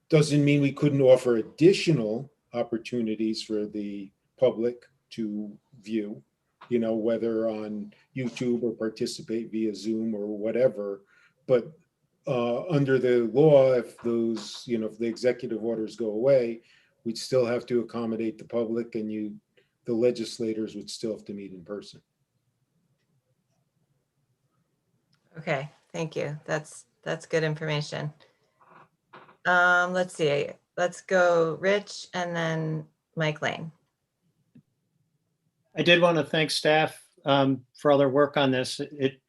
Doesn't mean we couldn't offer additional opportunities for the public to view, you know, whether on YouTube or participate via Zoom or whatever. But under the law, if those, you know, if the executive orders go away, we'd still have to accommodate the public, and the legislators would still have to meet in person. Okay, thank you. That's good information. Let's see. Let's go Rich and then Mike Lane. I did want to thank staff for all their work on this. It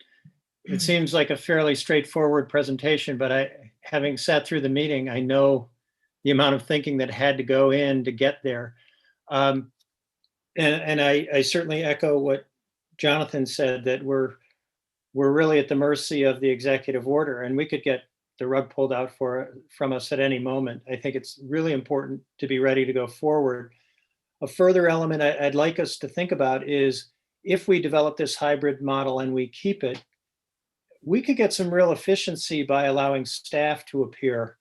seems like a fairly straightforward presentation, but having sat through the meeting, I know the amount of thinking that had to go in to get there. And I certainly echo what Jonathan said, that we're really at the mercy of the executive order, and we could get the rug pulled out from us at any moment. I think it's really important to be ready to go forward. A further element I'd like us to think about is, if we develop this hybrid model and we keep it, we could get some real efficiency by allowing staff to appear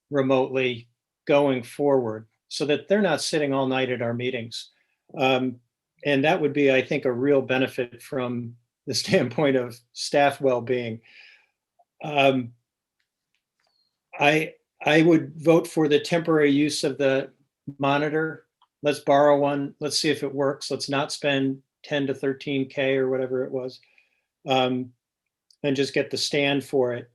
remotely going forward, so that they're not sitting all night at our meetings. And that would be, I think, a real benefit from the standpoint of staff well-being. I would vote for the temporary use of the monitor. Let's borrow one. Let's see if it works. Let's not spend 10 to 13K or whatever it was, and just get the stand for it.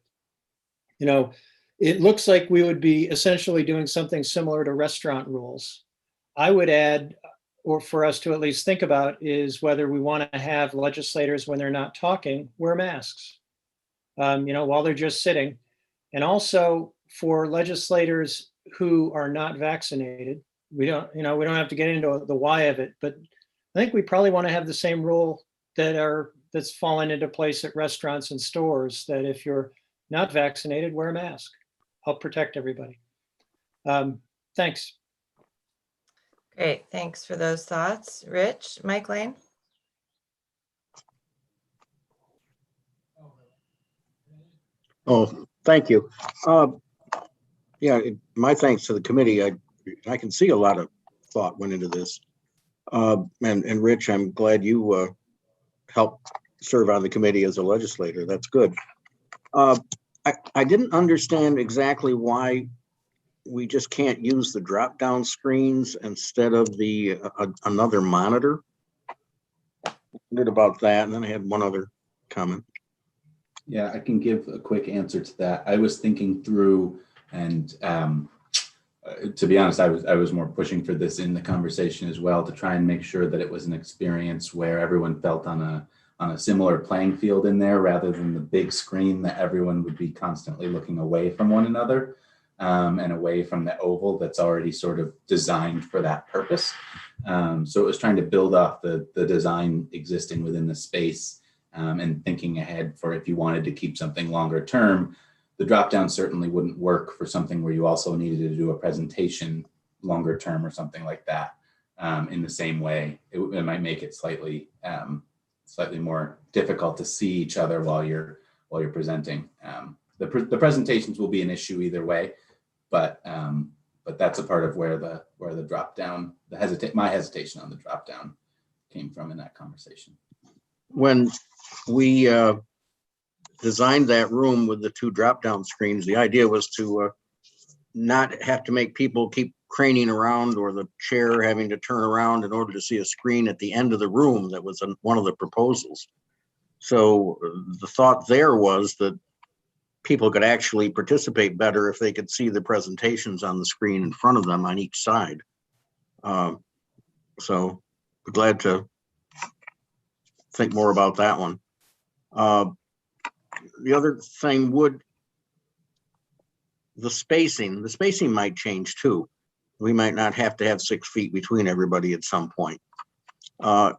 You know, it looks like we would be essentially doing something similar to restaurant rules. I would add, or for us to at least think about, is whether we want to have legislators, when they're not talking, wear masks, you know, while they're just sitting. And also for legislators who are not vaccinated, we don't have to get into the why of it, but I think we probably want to have the same rule that's fallen into place at restaurants and stores, that if you're not vaccinated, wear a mask. Help protect everybody. Thanks. Great, thanks for those thoughts. Rich, Mike Lane. Oh, thank you. Yeah, my thanks to the committee. I can see a lot of thought went into this. And Rich, I'm glad you helped serve on the committee as a legislator. That's good. I didn't understand exactly why we just can't use the drop-down screens instead of the another monitor. Good about that. And then I had one other comment. Yeah, I can give a quick answer to that. I was thinking through, and to be honest, I was more pushing for this in the conversation as well, to try and make sure that it was an experience where everyone felt on on a similar playing field in there rather than the big screen that everyone would be constantly looking away from one another and away from the oval that's already sort of designed for that purpose. So it was trying to build off the design existing within the space and thinking ahead for if you wanted to keep something longer term. The drop down certainly wouldn't work for something where you also needed to do a presentation longer term or something like that. In the same way, it might make it slightly more difficult to see each other while you're presenting. The presentations will be an issue either way, but that's a part of where the drop down, my hesitation on the drop down came from in that conversation. When we designed that room with the 2 drop-down screens, the idea was to not have to make people keep craning around or the chair having to turn around in order to see a screen at the end of the room. That was one of the proposals. So the thought there was that people could actually participate better if they could see the presentations on the screen in front of them on each side. So we're glad to think more about that one. The other thing the spacing might change too. We might not have to have 6 feet between everybody at some point. Will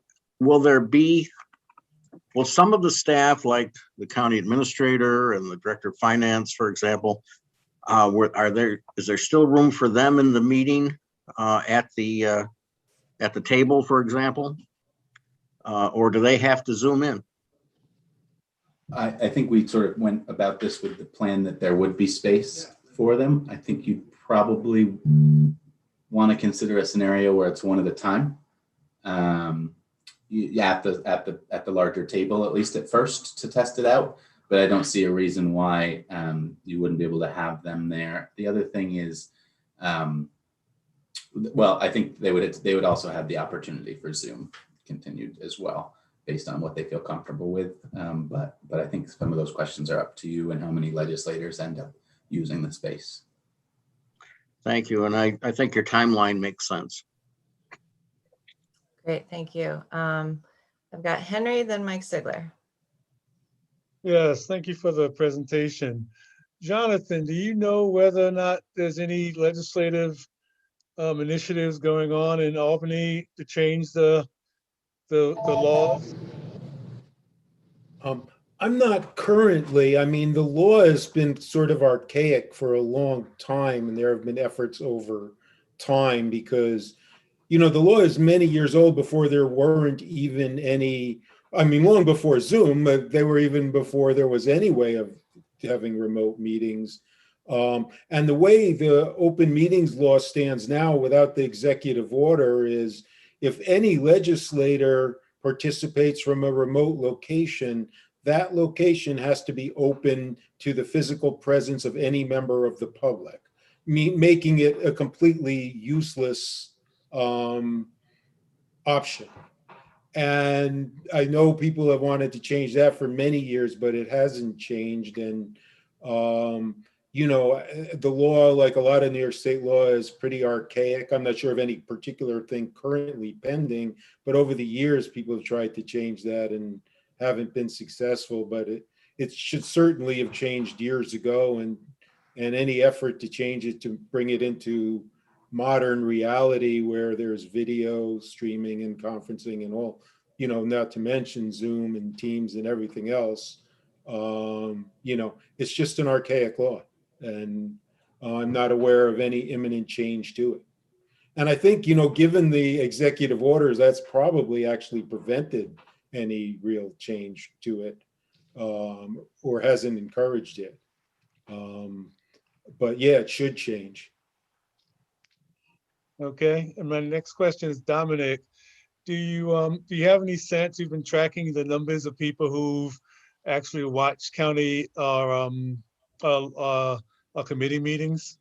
some of the staff, like the county administrator and the director of finance, for example, is there still room for them in the meeting at the table, for example? Or do they have to zoom in? I think we sort of went about this with the plan that there would be space for them. I think you probably want to consider a scenario where it's one at a time. At the larger table, at least at first, to test it out. But I don't see a reason why you wouldn't be able to have them there. The other thing is, well, I think they would also have the opportunity for Zoom continued as well, based on what they feel comfortable with. But I think some of those questions are up to you and how many legislators end up using the space. Thank you. And I think your timeline makes sense. Great, thank you. I've got Henry, then Mike Sigler. Yes, thank you for the presentation. Jonathan, do you know whether or not there's any legislative initiatives going on in Albany to change the laws? I'm not currently. I mean, the law has been sort of archaic for a long time, and there have been efforts over time because, the law is many years old before there weren't even any, long before Zoom, but they were even before there was any way of having remote meetings. And the way the open meetings law stands now without the executive order is if any legislator participates from a remote location, that location has to be open to the physical presence of any member of the public, making it a completely useless option. And I know people have wanted to change that for many years, but it hasn't changed. And, the law, like a lot of New York State law, is pretty archaic. I'm not sure of any particular thing currently pending, but over the years, people have tried to change that and haven't been successful, but it should certainly have changed years ago, and any effort to change it to bring it into modern reality where there's video streaming and conferencing and all, not to mention Zoom and Teams and everything else, it's just an archaic law, and I'm not aware of any imminent change to it. And I think, given the executive orders, that's probably actually prevented any real change to it, or hasn't encouraged it. But yeah, it should change. Okay, and my next question is Dominic. Do you have any sense, you've been tracking the numbers of people who've actually watched county or committee meetings?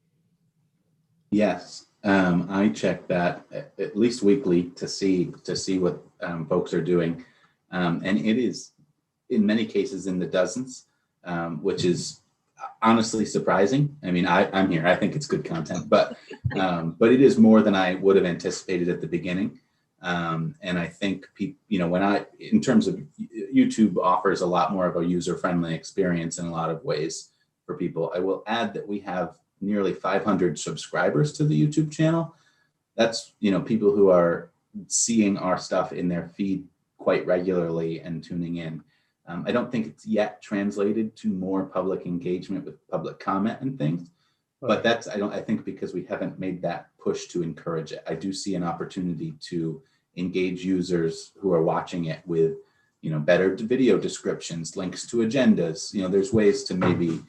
Yes, I check that at least weekly to see what folks are doing. And it is in many cases in the dozens, which is honestly surprising. I mean, I'm here, I think it's good content, but it is more than I would have anticipated at the beginning. And I think in terms of YouTube offers a lot more of a user-friendly experience in a lot of ways for people. I will add that we have nearly 500 subscribers to the YouTube channel. That's, people who are seeing our stuff in their feed quite regularly and tuning in. I don't think it's yet translated to more public engagement with public comment and things, but I think because we haven't made that push to encourage it. I do see an opportunity to engage users who are watching it with, better video descriptions, links to agendas. There's ways to maybe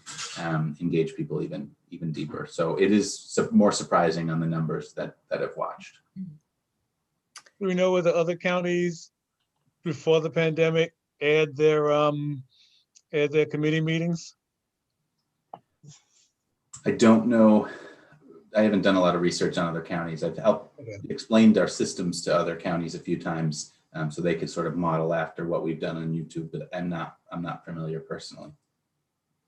engage people even deeper. So it is more surprising on the numbers that have watched. Do we know whether other counties before the pandemic add their committee meetings? I don't know. I haven't done a lot of research on other counties. I've explained our systems to other counties a few times, so they could sort of model after what we've done on YouTube, but I'm not familiar personally.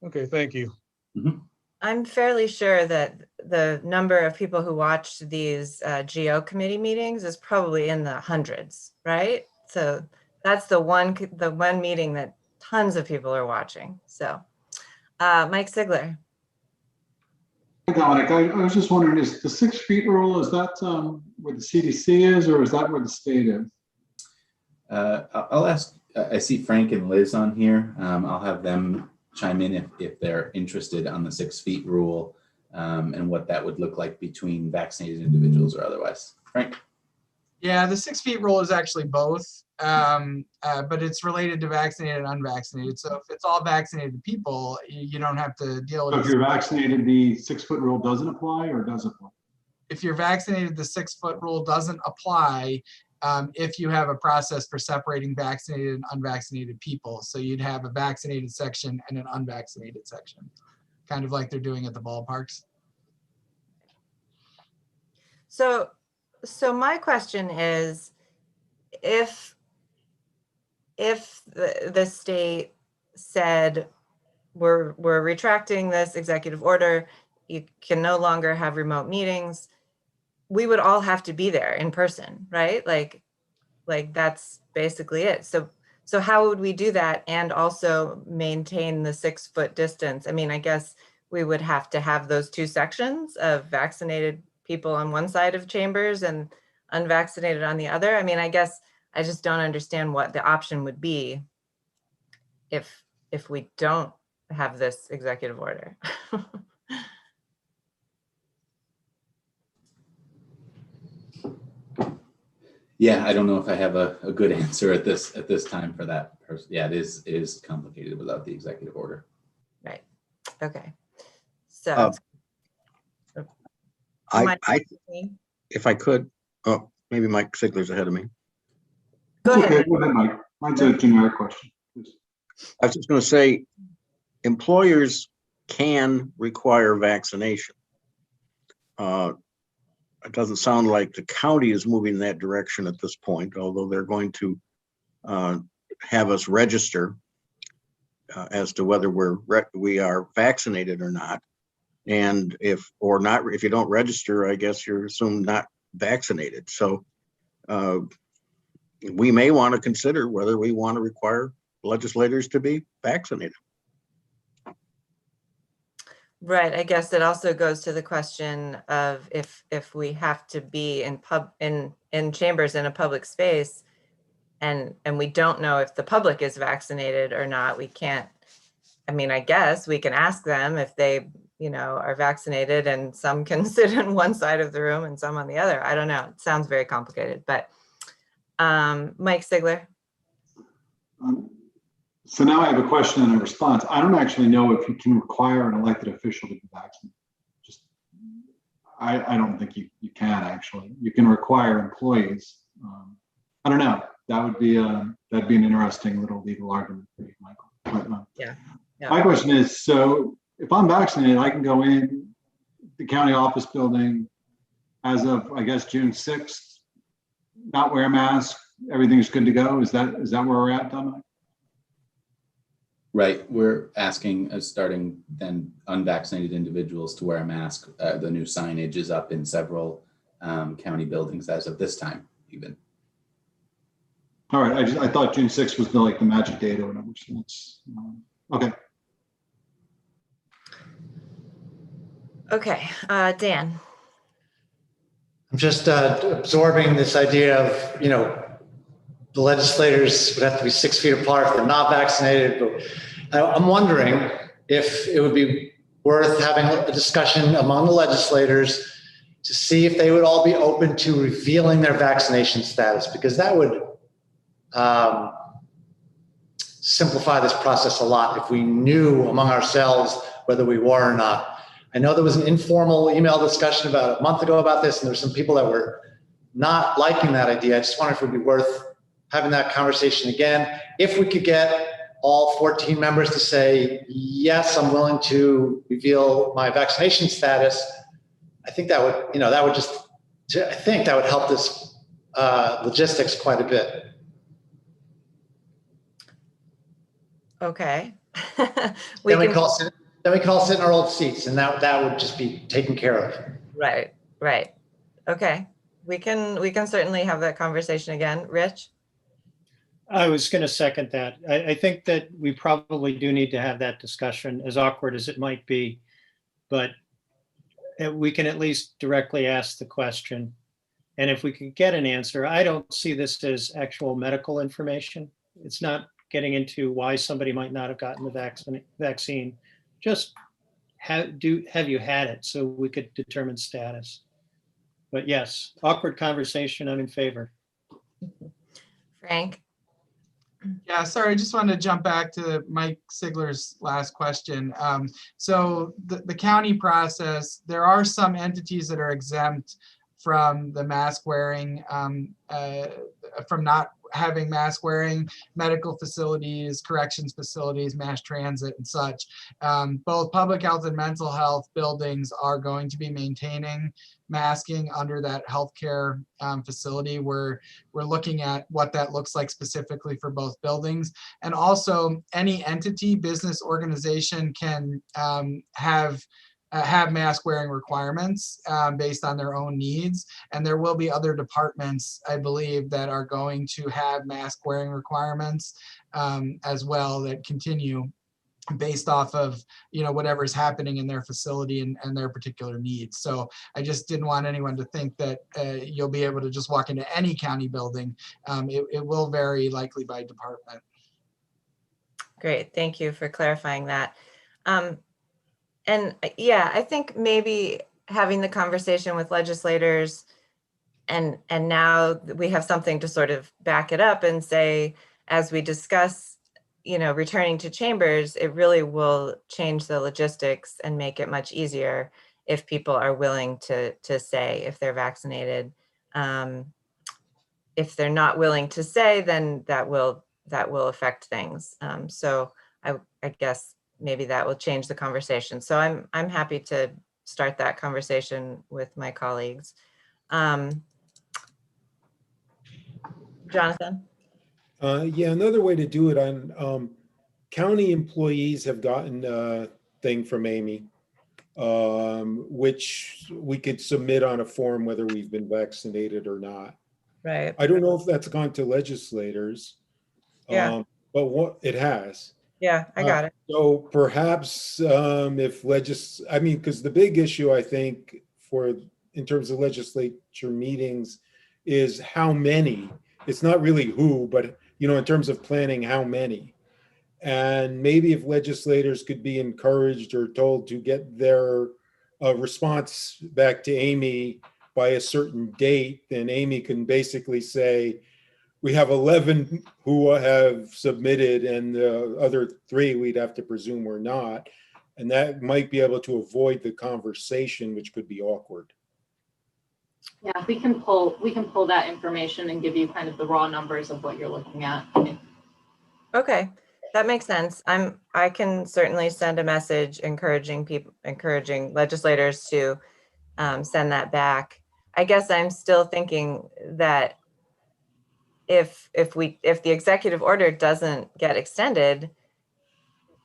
Okay, thank you. Mm-hmm. I'm fairly sure that the number of people who watch these GO committee meetings is probably in the hundreds, right? So that's the one meeting that tons of people are watching. So Mike Sigler. Hi, Dominic. I was just wondering, is the 6 feet rule, is that where the CDC is, or is that where the state is? I'll ask, I see Frank and Liz on here. I'll have them chime in if they're interested on the 6 feet rule and what that would look like between vaccinated individuals or otherwise. Frank? Yeah, the 6 feet rule is actually both, but it's related to vaccinated and unvaccinated. So if it's all vaccinated people, you don't have to deal with it. So if you're vaccinated, the 6 foot rule doesn't apply or does apply? If you're vaccinated, the 6 foot rule doesn't apply if you have a process for separating vaccinated and unvaccinated people. So you'd have a vaccinated section and an unvaccinated section, kind of like they're doing at the ballparks. So my question is, if the state said we're retracting this executive order, you can no longer have remote meetings, we would all have to be there in person, right? Like that's basically it. So how would we do that and also maintain the 6 foot distance? I mean, I guess we would have to have those two sections of vaccinated people on one side of chambers and unvaccinated on the other. I mean, I guess I just don't understand what the option would be if we don't have this executive order. Yeah, I don't know if I have a good answer at this time for that. Yeah, it is complicated without the executive order. Right. Okay. So if I could, oh, maybe Mike Sigler's ahead of me. Go ahead. Okay, go ahead, Mike. Mine's a generic question. I was just going to say, employers can require vaccination. It doesn't sound like the county is moving in that direction at this point, although they're going to have us register as to whether we are vaccinated or not. And if you don't register, I guess you're assumed not vaccinated. So we may want to consider whether we want to require legislators to be vaccinated. Right. I guess it also goes to the question of if we have to be in chambers in a public space and we don't know if the public is vaccinated or not, we can't. I mean, I guess we can ask them if they, are vaccinated, and some can sit in one side of the room and some on the other. I don't know. It sounds very complicated, but Mike Sigler. So now I have a question and a response. I don't actually know if you can require an elected official to be vaccinated. I don't think you can actually. You can require employees. I don't know. That'd be an interesting little legal argument for you, Michael. But, yeah. My question is, so if I'm vaccinated, I can go in the county office building as of, I guess, June 6th, not wear a mask, everything's good to go. Is that where we're at, Dominic? Right. We're asking, starting then, unvaccinated individuals to wear a mask. The new signage is up in several county buildings as of this time, even. All right, I thought June 6th was the magic date or whatever. So that's, okay. Okay, Dan. I'm just absorbing this idea of, the legislators would have to be 6 feet apart if they're not vaccinated. But I'm wondering if it would be worth having a discussion among the legislators to see if they would all be open to revealing their vaccination status, because that would simplify this process a lot if we knew among ourselves whether we were or not. I know there was an informal email discussion about a month ago about this, and there were some people that were not liking that idea. I just wonder if it would be worth having that conversation again. If we could get all 14 members to say, yes, I'm willing to reveal my vaccination status, I think that would, I think that would help this logistics quite a bit. Okay. Then we can all sit in our old seats, and that would just be taken care of. Right. Okay. We can certainly have that conversation again. Rich? I was going to second that. I think that we probably do need to have that discussion, as awkward as it might be, but we can at least directly ask the question. And if we could get an answer, I don't see this as actual medical information. It's not getting into why somebody might not have gotten the vaccine. Just have you had it, so we could determine status. But yes, awkward conversation, I'm in favor. Frank? Yeah, sorry, I just wanted to jump back to Mike Sigler's last question. So the county process, there are some entities that are exempt from the mask wearing, from not having mask wearing, medical facilities, corrections facilities, mass transit and such. Both public health and mental health buildings are going to be maintaining masking under that healthcare facility. We're looking at what that looks like specifically for both buildings. And also any entity, business, organization can have mask wearing requirements based on their own needs. And there will be other departments, I believe, that are going to have mask wearing requirements as well, that continue based off of whatever's happening in their facility and their particular needs. So I just didn't want anyone to think that you'll be able to just walk into any county building. It will vary likely by department. Great, thank you for clarifying that. And yeah, I think maybe having the conversation with legislators and now we have something to sort of back it up and say, as we discuss, returning to chambers, it really will change the logistics and make it much easier if people are willing to say if they're vaccinated. If they're not willing to say, then that will affect things. So I guess maybe that will change the conversation. So I'm happy to start that conversation with my colleagues. Jonathan? Yeah, another way to do it on county employees have gotten a thing from Amy, which we could submit on a form whether we've been vaccinated or not. Right. I don't know if that's gone to legislators. Yeah. But what it has. Yeah, I got it. So perhaps if because the big issue I think in terms of legislature meetings is how many. It's not really who, but in terms of planning, how many. And maybe if legislators could be encouraged or told to get their response back to Amy by a certain date, then Amy can basically say, we have 11 who have submitted and the other 3 we'd have to presume were not. And that might be able to avoid the conversation, which could be awkward. Yeah, we can pull that information and give you kind of the raw numbers of what you're looking at. Okay, that makes sense. I can certainly send a message encouraging legislators to send that back. I guess I'm still thinking that if the executive order doesn't get extended,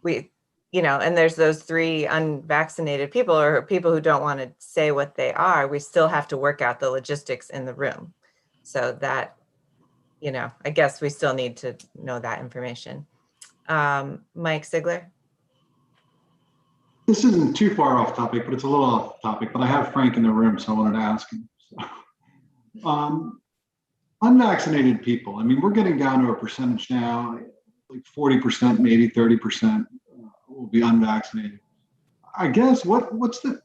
and there's those 3 unvaccinated people or people who don't want to say what they are, we still have to work out the logistics in the room. So that I guess we still need to know that information. Mike Sigler? This isn't too far off topic, but it's a little off topic, but I have Frank in the room, so I wanted to ask him. So, unvaccinated people, I mean, we're getting down to a percentage now, like 40%, maybe 30% will be unvaccinated. I guess what's the,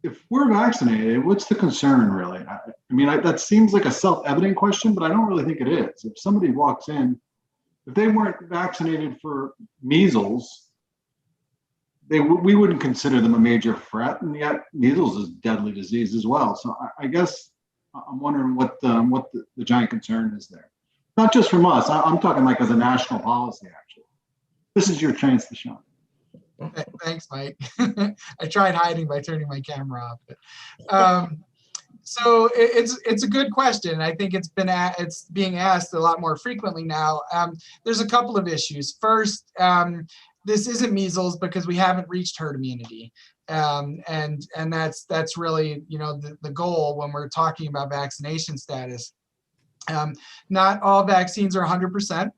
if we're vaccinated, what's the concern really? I mean, that seems like a self-evident question, but I don't really think it is. If somebody walks in, if they weren't vaccinated for measles, we wouldn't consider them a major threat, and yet measles is a deadly disease as well. So I guess I'm wondering what the giant concern is there. Not just from us. I'm talking like as a national policy, actually. This is your chance to shine. Thanks, Mike. I tried hiding by turning my camera off. But, so it's a good question. I think it's being asked a lot more frequently now. There's a couple of issues. First, this isn't measles because we haven't reached herd immunity, and that's really the goal when we're talking about vaccination status. Not all vaccines are 100%,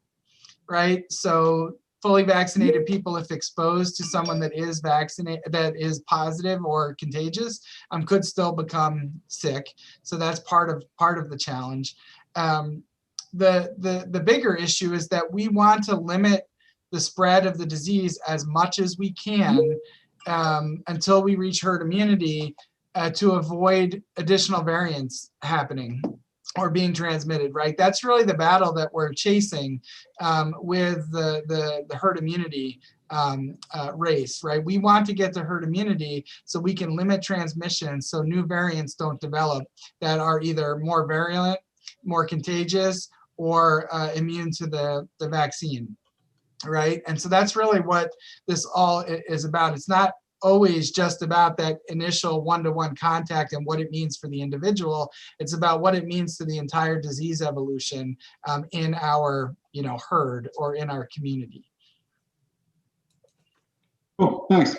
right? So fully vaccinated people, if exposed to someone that is vaccinated, that is positive or contagious, could still become sick. So that's part of the challenge. The bigger issue is that we want to limit the spread of the disease as much as we can until we reach herd immunity to avoid additional variants happening or being transmitted, right? That's really the battle that we're chasing with the herd immunity race, right? We want to get to herd immunity so we can limit transmission so new variants don't develop that are either more virulent, more contagious, or immune to the vaccine, right? And so that's really what this all is about. It's not always just about that initial one-to-one contact and what it means for the individual. It's about what it means to the entire disease evolution in our herd or in our community. Cool, thanks.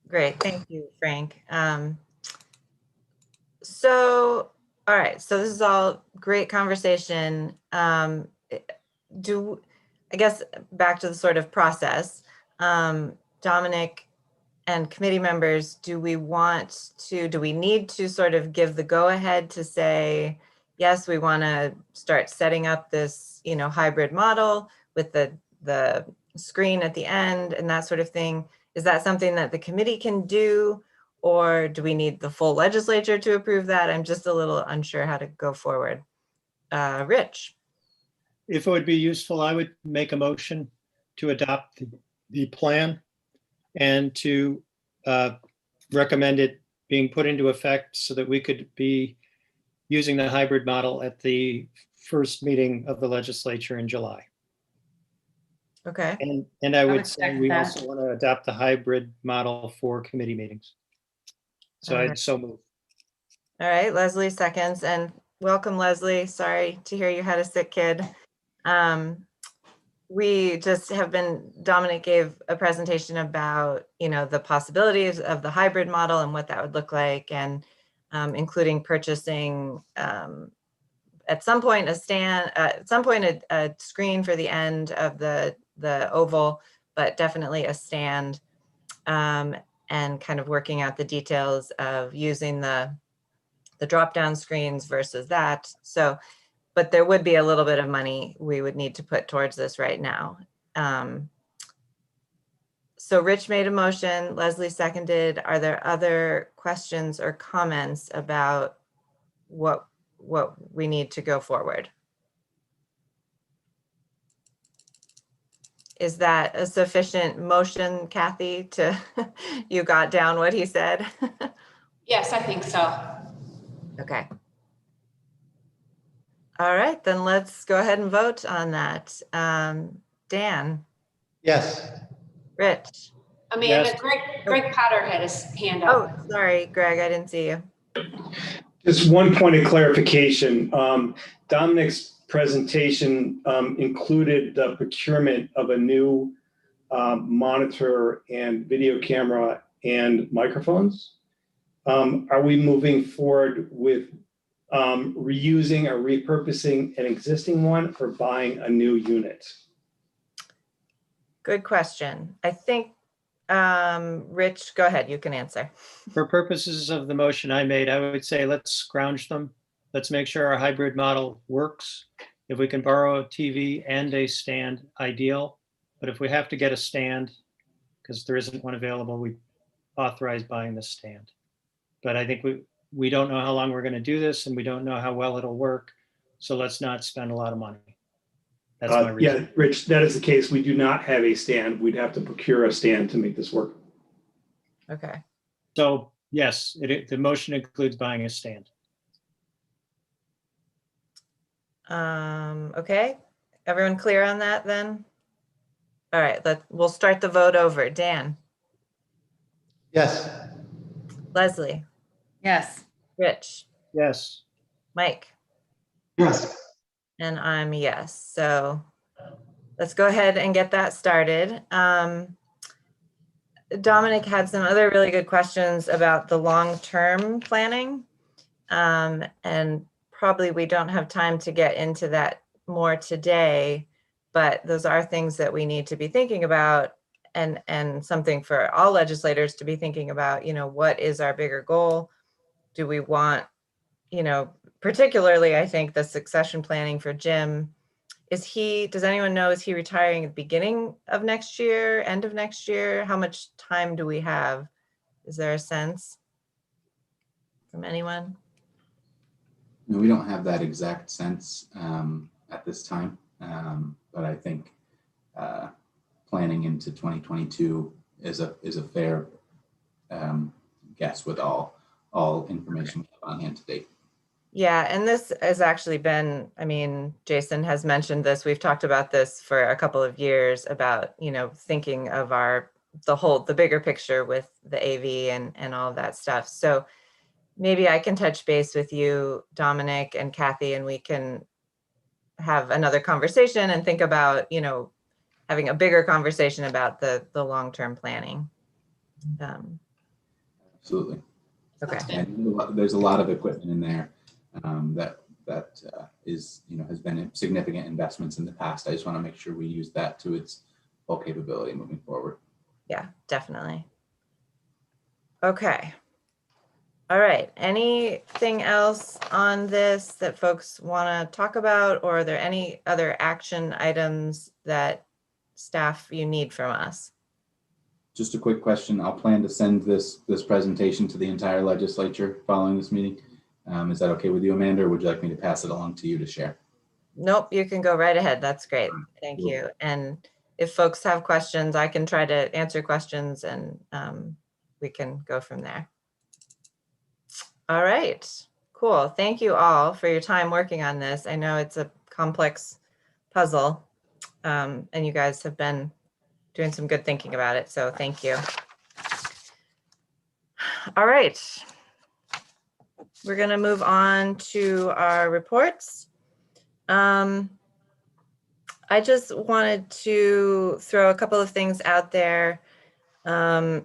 Great, thank you, Frank. So, all right, so this is all great conversation. I guess back to the sort of process, Dominic and committee members, do we need to sort of give the go-ahead to say, yes, we want to start setting up this, hybrid model with the screen at the end and that sort of thing? Is that something that the committee can do, or do we need the full legislature to approve that? I'm just a little unsure how to go forward. Rich? If it would be useful, I would make a motion to adopt the plan and to recommend it being put into effect so that we could be using the hybrid model at the first meeting of the legislature in July. Okay. And I would say we also want to adopt the hybrid model for committee meetings. So I'd so move. All right, Leslie seconds, and welcome, Leslie. Sorry to hear you had a sick kid. We just Dominic gave a presentation about, the possibilities of the hybrid model and what that would look like, and including purchasing at some point a screen for the end of the oval, but definitely a stand, and kind of working out the details of using the drop-down screens versus that. So, but there would be a little bit of money we would need to put towards this right now. So Rich made a motion, Leslie seconded. Are there other questions or comments about what we need to go forward? Is that a sufficient motion, Kathy, to you got down what he said? Yes, I think so. Okay. All right, then let's go ahead and vote on that. Dan? Yes. Rich? Amanda, Yes. Greg Potter had his hand Oh, up. sorry, Greg, I didn't see you. Just one point of clarification. Dominic's presentation included the procurement of a new monitor and video camera and microphones. Are we moving forward with reusing or repurposing an existing one or buying a new unit? Good question. I think, Rich, go ahead, you can answer. For purposes of the motion I made, I would say let's scrounge them. Let's make sure our hybrid model works. If we can borrow a TV and a stand, ideal. But if we have to get a stand, because there isn't one available, we authorize buying the stand. But I think we don't know how long we're going to do this, and we don't know how well it'll work. So let's not spend a lot of money. That's my reason. Yeah, Rich, that is the case. We do not have a stand. We'd have to procure a stand to make this work. Okay. So yes, the motion includes buying a stand. Okay, everyone clear on that then? All right, we'll start the vote over. Dan, Yes. Leslie, Yes. Rich, Yes. Mike, Yes. and I'm a yes. So let's go ahead and get that started. Dominic had some other really good questions about the long-term planning. And probably we don't have time to get into that more today, but those are things that we need to be thinking about, and something for all legislators to be thinking about. What is our bigger goal? Do we want, particularly I think the succession planning for Jim, does anyone know, is he retiring at the beginning of next year, end of next year? How much time do we have? Is there a sense from anyone? No, we don't have that exact sense at this time, but I think planning into 2022 is a fair guess with all information on hand to date. Yeah, and this has actually been, Jason has mentioned this, we've talked about this for a couple of years about, thinking of the bigger picture with the AV and all of that stuff. So maybe I can touch base with you, Dominic and Kathy, and we can have another conversation and think about, having a bigger conversation about the long-term planning. Absolutely. Okay. And there's a lot of equipment in there that is, has been significant investments in the past. I just want to make sure we use that to its full capability moving forward. Yeah, definitely. Okay. All right. Anything else on this that folks want to talk about, or are there any other action items that staff you need from us? Just a quick question. I'll plan to send this presentation to the entire legislature following this meeting. Is that okay with you, Amanda, or would you like me to pass it along to you to share? Nope, you can go right ahead. That's great. Thank you. And if folks have questions, I can try to answer questions, and we can go from there. All right, cool. Thank you all for your time working on this. I know it's a complex puzzle, and you guys have been doing some good thinking about it, so thank you. All right. We're going to move on to our reports. I just wanted to throw a couple of things out there. I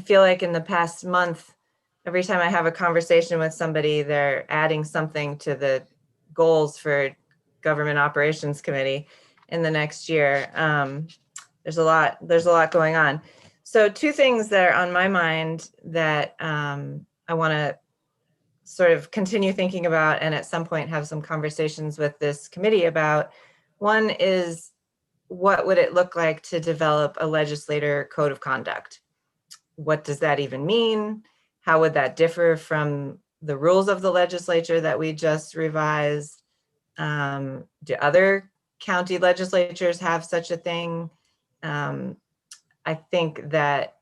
feel like in the past month, every time I have a conversation with somebody, they're adding something to the goals for Government Operations Committee in the next year. There's a lot going on. So two things that are on my mind that I want to sort of continue thinking about, and at some point have some conversations with this committee about. One is, what would it look like to develop a legislator code of conduct? What does that even mean? How would that differ from the rules of the legislature that we just revised? Do other county legislatures have such a thing? I think that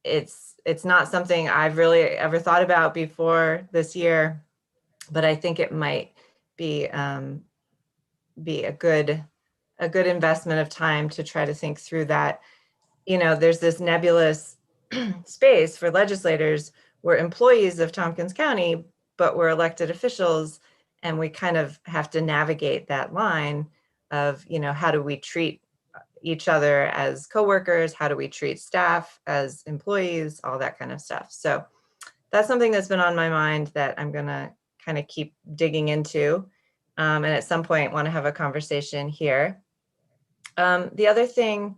it's not something I've really ever thought about before this year, but I think it might be a good investment of time to try to think through that. There's this nebulous space for legislators. We're employees of Tompkins County, but we're elected officials, and we kind of have to navigate that line of, how do we treat each other as coworkers? How do we treat staff as employees? All that kind of stuff. So that's something that's been on my mind that I'm going to kind of keep digging into. And at some point want to have a conversation here. The other thing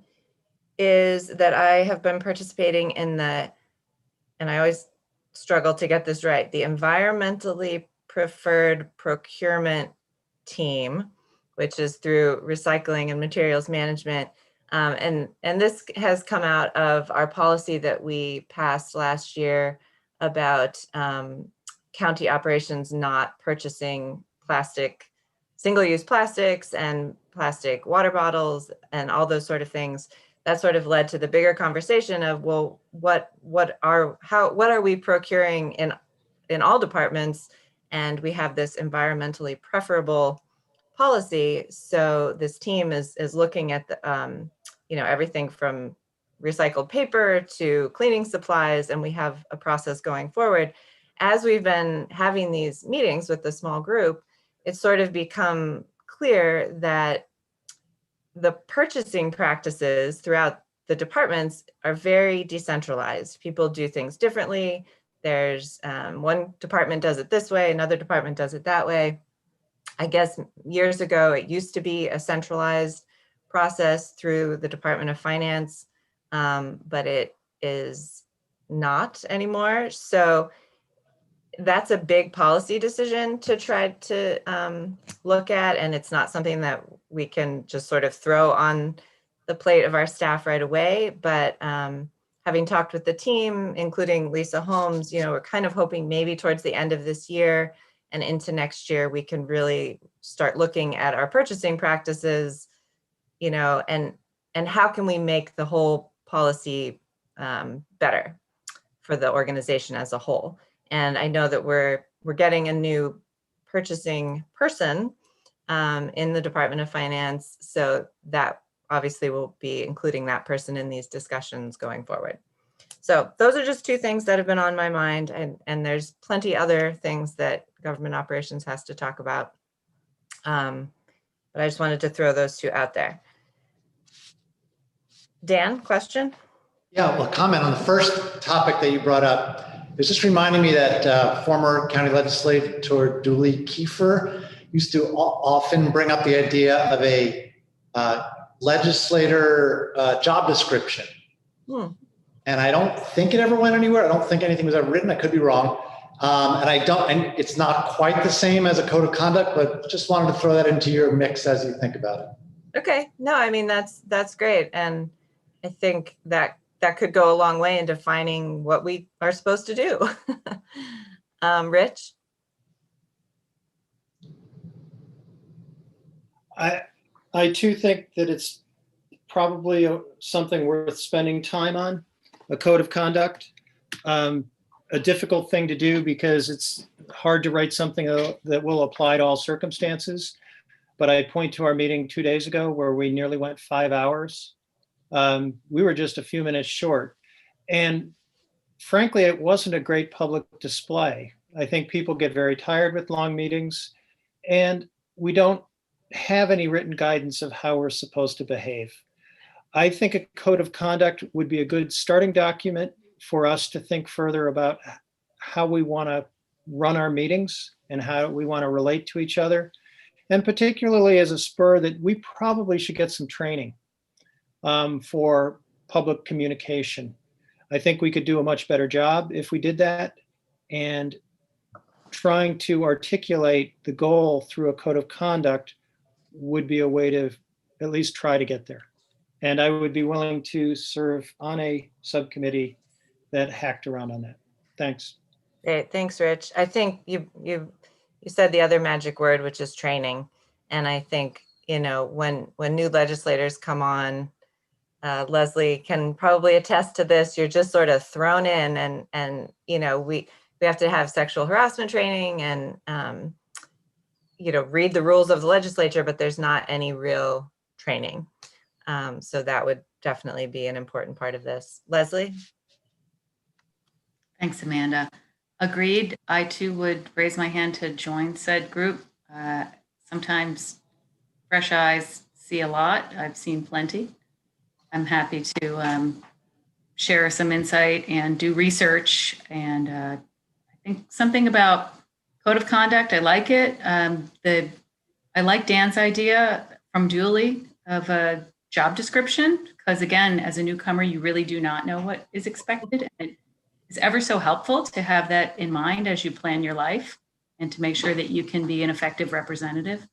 is that I have been participating in and I always struggle to get this right, the environmentally preferred procurement team, which is through recycling and materials management. And this has come out of our policy that we passed last year about county operations not purchasing plastic, single-use plastics and plastic water bottles and all those sort of things. That sort of led to the bigger conversation of, well, what are we procuring in all departments? And we have this environmentally preferable policy. So this team is looking at the, everything from recycled paper to cleaning supplies, and we have a process going forward. As we've been having these meetings with the small group, it's sort of become clear that the purchasing practices throughout the departments are very decentralized. People do things differently. There's one department does it this way, another department does it that way. I guess years ago, it used to be a centralized process through the Department of Finance, but it is not anymore. So that's a big policy decision to try to look at, and it's not something that we can just sort of throw on the plate of our staff right away. But having talked with the team, including Lisa Holmes, we're kind of hoping maybe towards the end of this year and into next year, we can really start looking at our purchasing practices, and how can we make the whole policy better for the organization as a whole. And I know that we're getting a new purchasing person in the Department of Finance. So that obviously will be including that person in these discussions going forward. So those are just two things that have been on my mind. And there's plenty other things that government operations has to talk about. But I just wanted to throw those two out there. Dan, question? Yeah, well, comment on the first topic that you brought up. It's just reminding me that former county legislator Dooley Kiefer used to often bring up the idea of a legislator job description. And I don't think it ever went anywhere. I don't think anything was ever written. I could be wrong. And it's not quite the same as a code of conduct, but just wanted to throw that into your mix as you think about it. Okay, no, I mean, that's great. And I think that could go a long way in defining what we are supposed to do. Rich? I too think that it's probably something worth spending time on, a code of conduct. A difficult thing to do because it's hard to write something that will apply to all circumstances. But I point to our meeting 2 days ago where we nearly went 5 hours. We were just a few minutes short. And frankly, it wasn't a great public display. I think people get very tired with long meetings, and we don't have any written guidance of how we're supposed to behave. I think a code of conduct would be a good starting document for us to think further about how we want to run our meetings and how we want to relate to each other. And particularly as a spur that we probably should get some training for public communication. I think we could do a much better job if we did that, and trying to articulate the goal through a code of conduct would be a way to at least try to get there. And I would be willing to serve on a subcommittee that hacked around on that. Thanks. Great, thanks, Rich. I think you said the other magic word, which is training. And I think, when new legislators come on, Leslie can probably attest to this. You're just sort of thrown in, and we have to have sexual harassment training and read the rules of the legislature, but there's not any real training. So that would definitely be an important part of this. Leslie? Thanks, Amanda. Agreed. I too would raise my hand to join said group. Sometimes fresh eyes see a lot. I've seen plenty. I'm happy to share some insight and do research. And I think something about Code of conduct, I like it. I like Dan's idea from Julie of a job description, because again, as a newcomer, you really do not know what is expected. And it is ever so helpful to have that in mind as you plan your life and to make sure that you can be an effective representative.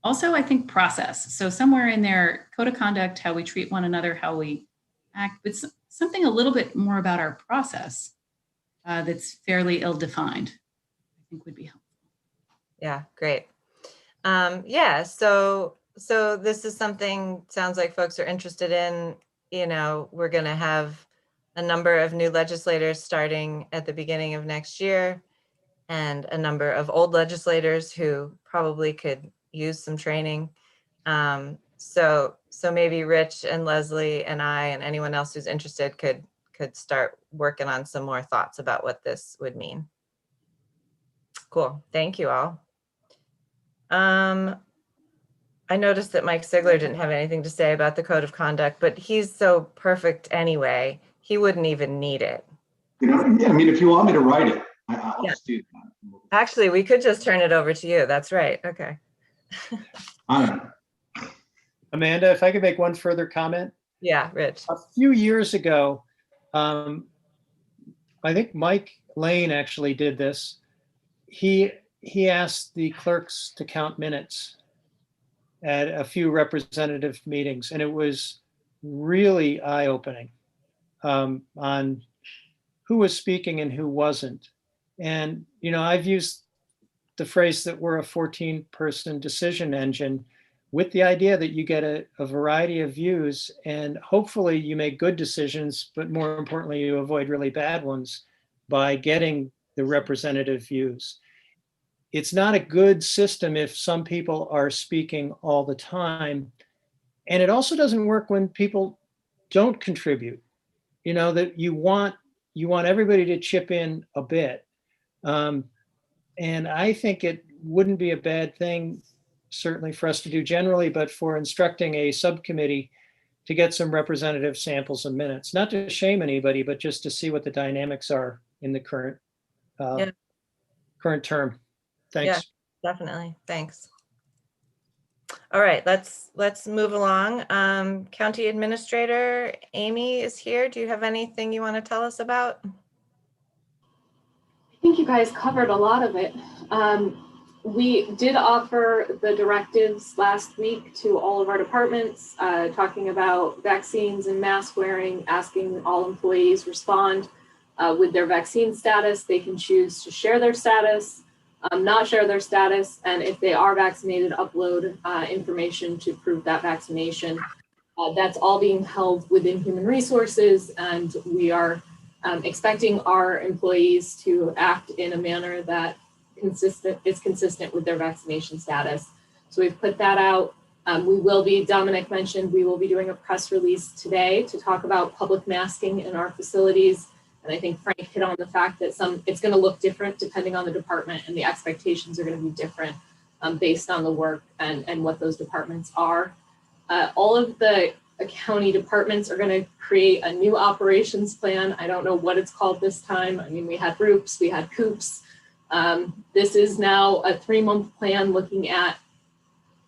Also, I think process. So somewhere in there, code of conduct, how we treat one another, how we act, but something a little bit more about our process that's fairly ill-defined, I think would be helpful. Yeah, great. Yeah, so this is something, sounds like folks are interested in. You know, we're going to have a number of new legislators starting at the beginning of next year, and a number of old legislators who probably could use some training. So maybe Rich and Leslie and I and anyone else who's interested could start working on some more thoughts about what this would mean. Cool. Thank you all. I noticed that Mike Sigler didn't have anything to say about the code of conduct, but he's so perfect anyway, he wouldn't even need it. You know, yeah, I mean, if you want me to write it, I'll Yeah. just do that. Actually, we could just turn it over to you. That's right. Okay. I don't know. Amanda, if I could make one further comment. Yeah, Rich. A few years ago, I think Mike Lane actually did this. He asked the clerks to count minutes at a few representative meetings, and it was really eye-opening on who was speaking and who wasn't. And, you know, I've used the phrase that we're a 14-person decision engine with the idea that you get a variety of views, and hopefully you make good decisions, but more importantly, you avoid really bad ones by getting the representative views. It's not a good system if some people are speaking all the time. And it also doesn't work when people don't contribute. You know, that you want everybody to chip in a bit. And I think it wouldn't be a bad thing, certainly for us to do generally, but for instructing a subcommittee to get some representative samples of minutes, not to shame anybody, but just to see what the dynamics are in the current current term. Thanks. Yeah, definitely. Thanks. All right, let's move along. County Administrator Amy is here. Do you have anything you want to tell us about? I think you guys covered a lot of it. We did offer the directives last week to all of our departments, talking about vaccines and mask wearing, asking all employees respond with their vaccine status. They can choose to share their status, not share their status, and if they are vaccinated, upload information to prove that vaccination. That's all being held within Human Resources, and we are expecting our employees to act in a manner that is consistent with their vaccination status. So we've put that out. Dominic mentioned, we will be doing a press release today to talk about public masking in our facilities. And I think Frank hit on the fact that it's going to look different depending on the department, and the expectations are going to be different based on the work and what those departments are. All of the county departments are going to create a new operations plan. I don't know what it's called this time. I mean, we had groups, we had coops. This is now a 3-month plan looking at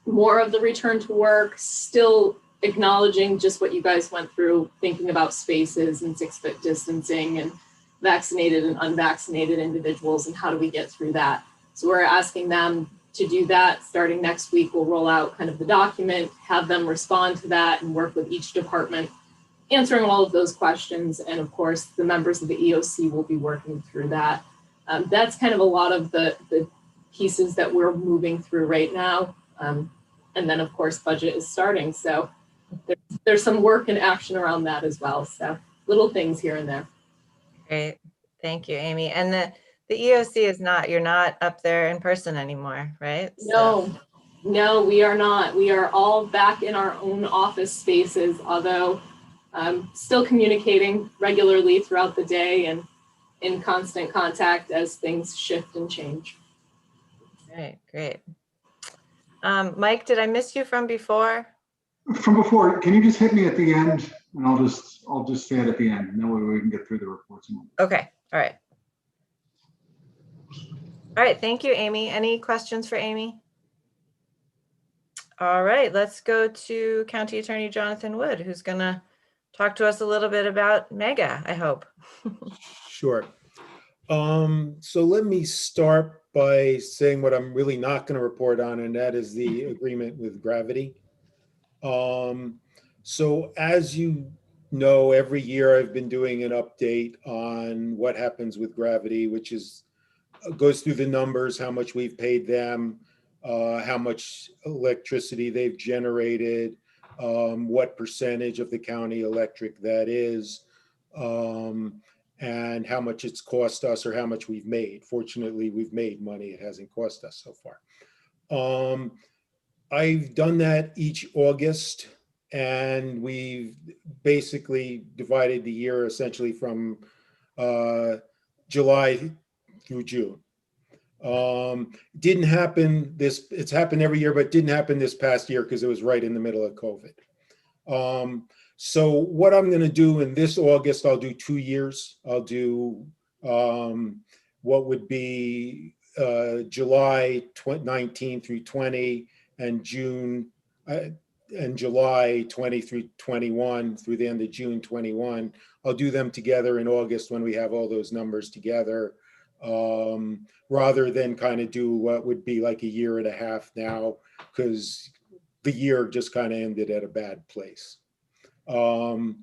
more of the return to work, still acknowledging just what you guys went through, thinking about spaces and 6-foot distancing and vaccinated and unvaccinated individuals, and how do we get through that. So we're asking them to do that. Starting next week, we'll roll out kind of the document, have them respond to that, and work with each department, answering all of those questions. And of course, the members of the EOC will be working through that. That's kind of a lot of the pieces that we're moving through right now. And then of course, budget is starting. So there's some work and action around that as well. So little things here and there. Great. Thank you, Amy. And the EOC you're not up there in person anymore, right? No, we are not. We are all back in our own office spaces, although still communicating regularly throughout the day and in constant contact as things shift and change. Great. Mike, did I miss you from before? From before, can you just hit me at the end, and I'll just say it at the end, and that way we can get through the reports. Okay. All right. All right, thank you, Amy. Any questions for Amy? All right, let's go to County Attorney Jonathan Wood, who's gonna talk to us a little bit about Mega, I hope. Sure. So let me start by saying what I'm really not going to report on, and that is the agreement with Gravity. So as you know, every year I've been doing an update on what happens with Gravity, which is goes through the numbers, how much we've paid them, how much electricity they've generated, what percentage of the county electric that is, and how much it's cost us or how much we've made. Fortunately, we've made money. It hasn't cost us so far. I've done that each August, and we've basically divided the year essentially from July through June. Didn't happen this, it's happened every year, but didn't happen this past year because it was right in the middle of COVID. So what I'm going to do in this August, I'll do 2 years. I'll do what would be July 19 through 20 and June and July 20 through 21 through the end of June 21. I'll do them together in August when we have all those numbers together, rather than kind of do what would be like a year and a half now, because the year just kind of ended at a bad place. But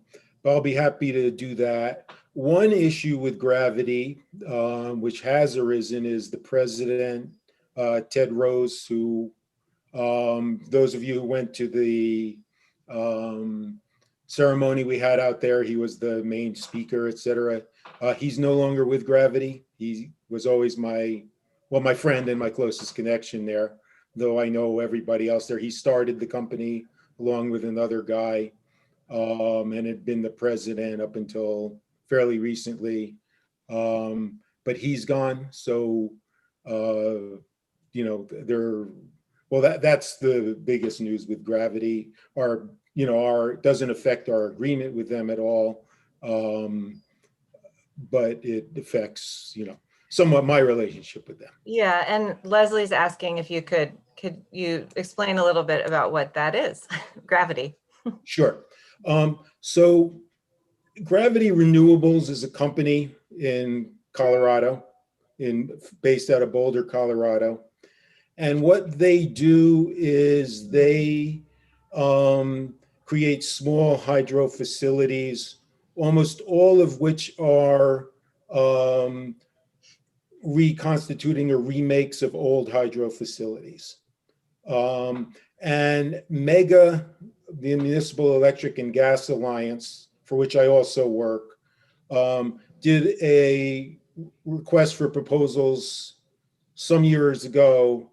I'll be happy to do that. One issue with Gravity, which has arisen, is the president, Ted Rose, who those of you who went to the ceremony we had out there, he was the main speaker, etc. He's no longer with Gravity. He was always my friend and my closest connection there, though I know everybody else there. He started the company along with another guy, and had been the president up until fairly recently. But he's gone. So, that's the biggest news with Gravity. Our doesn't affect our agreement with them at all. But it affects, somewhat my relationship with them. Yeah, and Leslie's asking if you could you explain a little bit about what that is, Gravity? Sure. So Gravity Renewables is a company in Colorado, based out of Boulder, Colorado. And what they do is they create small hydro facilities, almost all of which are reconstituting or remakes of old hydro facilities. And Mega, the Municipal Electric and Gas Alliance, for which I also work, did a request for proposals some years ago.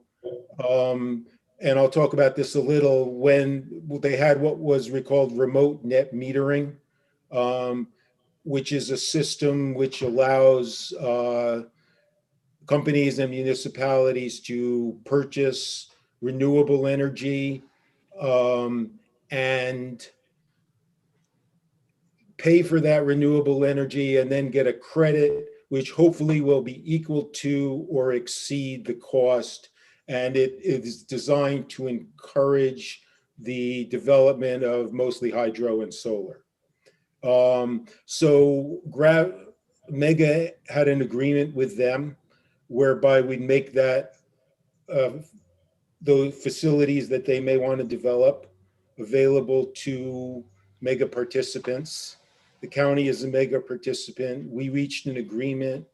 And I'll talk about this a little, when they had what was called remote net metering, which is a system which allows companies and municipalities to purchase renewable energy and pay for that renewable energy and then get a credit, which hopefully will be equal to or exceed the cost. And it is designed to encourage the development of mostly hydro and solar. So Mega had an agreement with them whereby we make that those facilities that they may want to develop available to Mega participants. The county is a Mega participant. We reached an agreement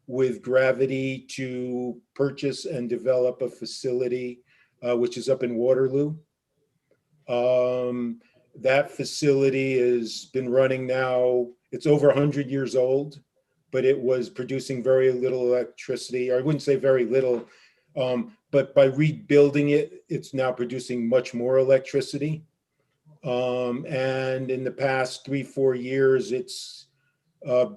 with Gravity to purchase and develop a facility, which is up in Waterloo. That facility has been running now, it's over 100 years old, but it was producing very little electricity, or I wouldn't say very little, but by rebuilding it, it's now producing much more electricity. And in the past 3-4 years, it's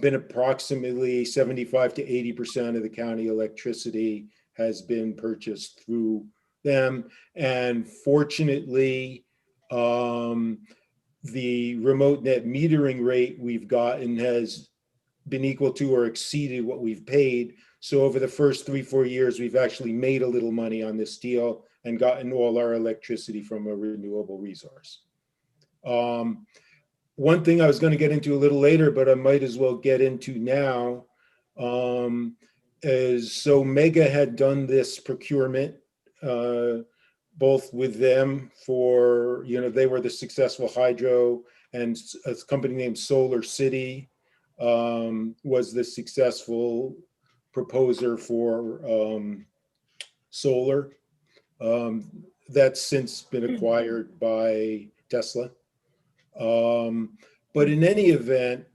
been approximately 75 to 80% of the county electricity has been purchased through them. And fortunately, the remote net metering rate we've gotten has been equal to or exceeded what we've paid. So over the first 3-4 years, we've actually made a little money on this deal and gotten all our electricity from a renewable resource. One thing I was going to get into a little later, but I might as well get into now, is so Mega had done this procurement, both with them for, they were the successful hydro, and a company named Solar City was the successful proposer for solar. That's since been acquired by Tesla. But in any event,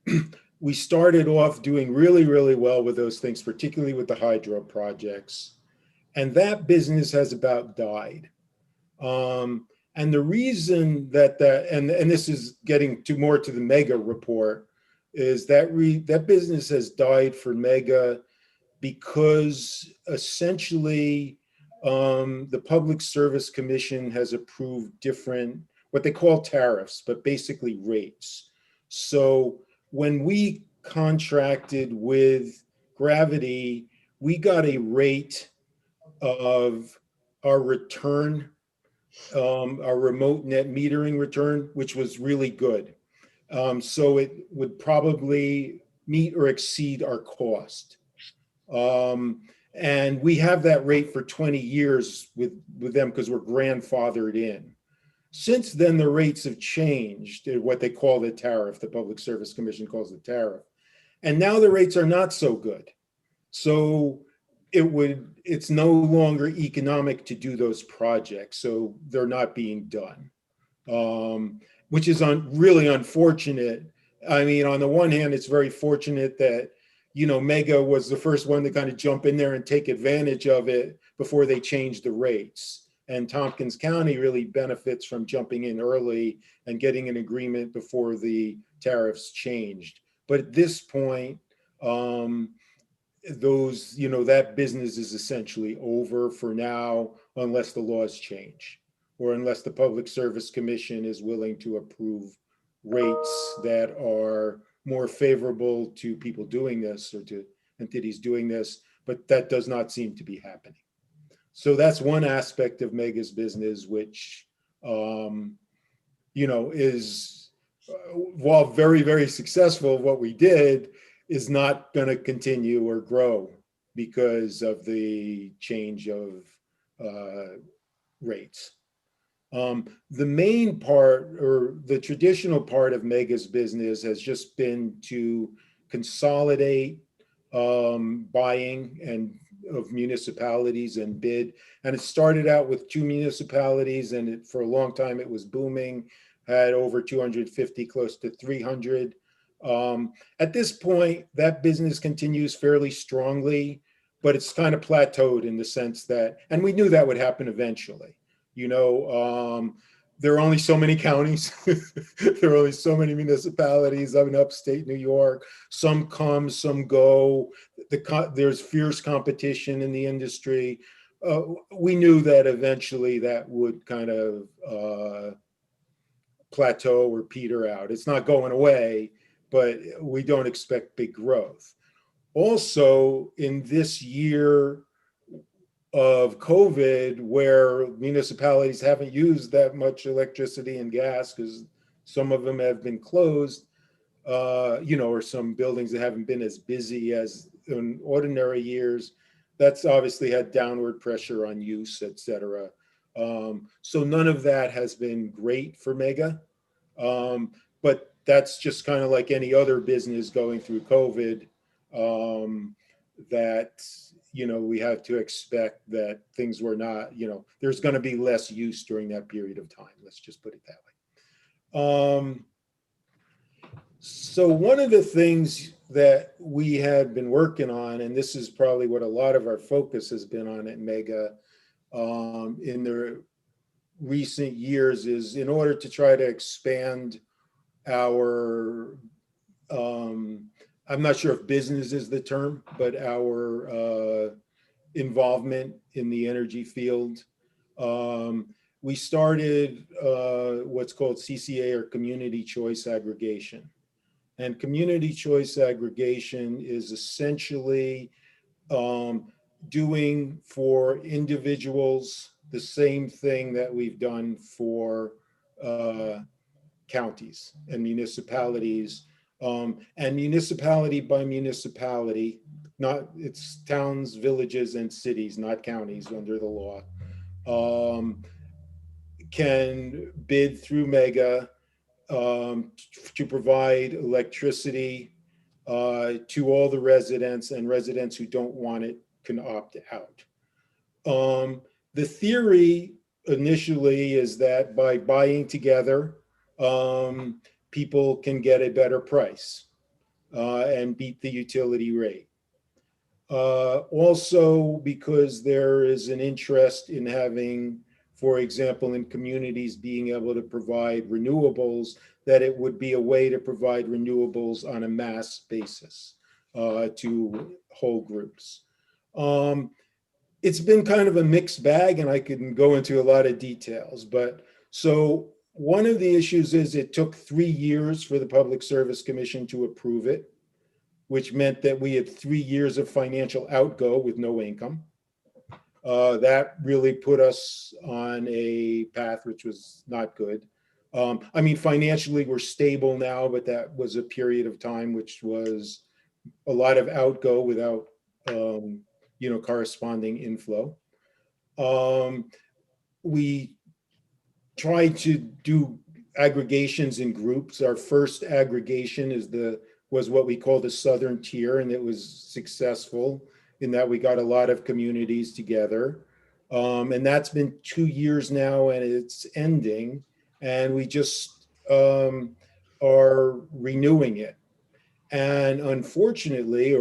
we started off doing really, really well with those things, particularly with the hydro projects. And that business has about died. And the reason that and this is getting more to the Mega report, is that that business has died for Mega because essentially the Public Service Commission has approved different, what they call tariffs, but basically rates. So when we contracted with Gravity, we got a rate of our return, our remote net metering return, which was really good. So it would probably meet or exceed our cost. And we have that rate for 20 years with them because we're grandfathered in. Since then, the rates have changed, what they call the tariff, the Public Service Commission calls the tariff. And now the rates are not so good. So it's no longer economic to do those projects. So they're not being done, which is really unfortunate. I mean, on the one hand, it's very fortunate that, Mega was the first one to kind of jump in there and take advantage of it before they changed the rates. And Tompkins County really benefits from jumping in early and getting an agreement before the tariffs changed. But at this point, that business is essentially over for now, unless the laws change, or unless the Public Service Commission is willing to approve rates that are more favorable to people doing this or to entities doing this, but that does not seem to be happening. So that's one aspect of Mega's business, which, is, while very, very successful, what we did is not going to continue or grow because of the change of rates. The main part, or the traditional part of Mega's business, has just been to consolidate buying of municipalities and bid. And it started out with 2 municipalities, and for a long time it was booming, had over 250, close to 300. At this point, that business continues fairly strongly, but it's kind of plateaued in the sense that, and we knew that would happen eventually. There are only so many counties. There are only so many municipalities up in upstate New York. Some come, some go. There's fierce competition in the industry. We knew that eventually that would kind of plateau or peter out. It's not going away, but we don't expect big growth. Also, in this year of COVID, where municipalities haven't used that much electricity and gas because some of them have been closed, or some buildings that haven't been as busy as in ordinary years, that's obviously had downward pressure on use, et cetera. So none of that has been great for Mega, but that's just kind of like any other business going through COVID, that we have to expect that things were not, there's going to be less use during that period of time. Let's just put it that way. So one of the things that we had been working on, and this is probably what a lot of our focus has been on at Mega in the recent years, is in order to try to expand our, I'm not sure if business is the term, but our involvement in the energy field. We started what's called CCA, or Community Choice Aggregation. And Community Choice Aggregation is essentially doing for individuals the same thing that we've done for counties and municipalities, and municipality by municipality, not, it's towns, villages, and cities, not counties under the law, can bid through MEGA to provide electricity to all the residents, and residents who don't want it can opt out. The theory initially is that by buying together, people can get a better price and beat the utility rate. Also, because there is an interest in having, for example, in communities being able to provide renewables, that it would be a way to provide renewables on a mass basis to whole groups. It's been kind of a mixed bag, and I can go into a lot of details, but so one of the issues is it took 3 years for the Public Service Commission to approve it, which meant that we had 3 years of financial outgo with no income. That really put us on a path which was not good. I mean, financially, we're stable now, but that was a period of time which was a lot of outgo without, corresponding inflow. We tried to do aggregations in groups. Our first aggregation was what we call the Southern Tier, and it was successful in that we got a lot of communities together. And that's been 2 years now, and it's ending, and we just are renewing it. And unfortunately,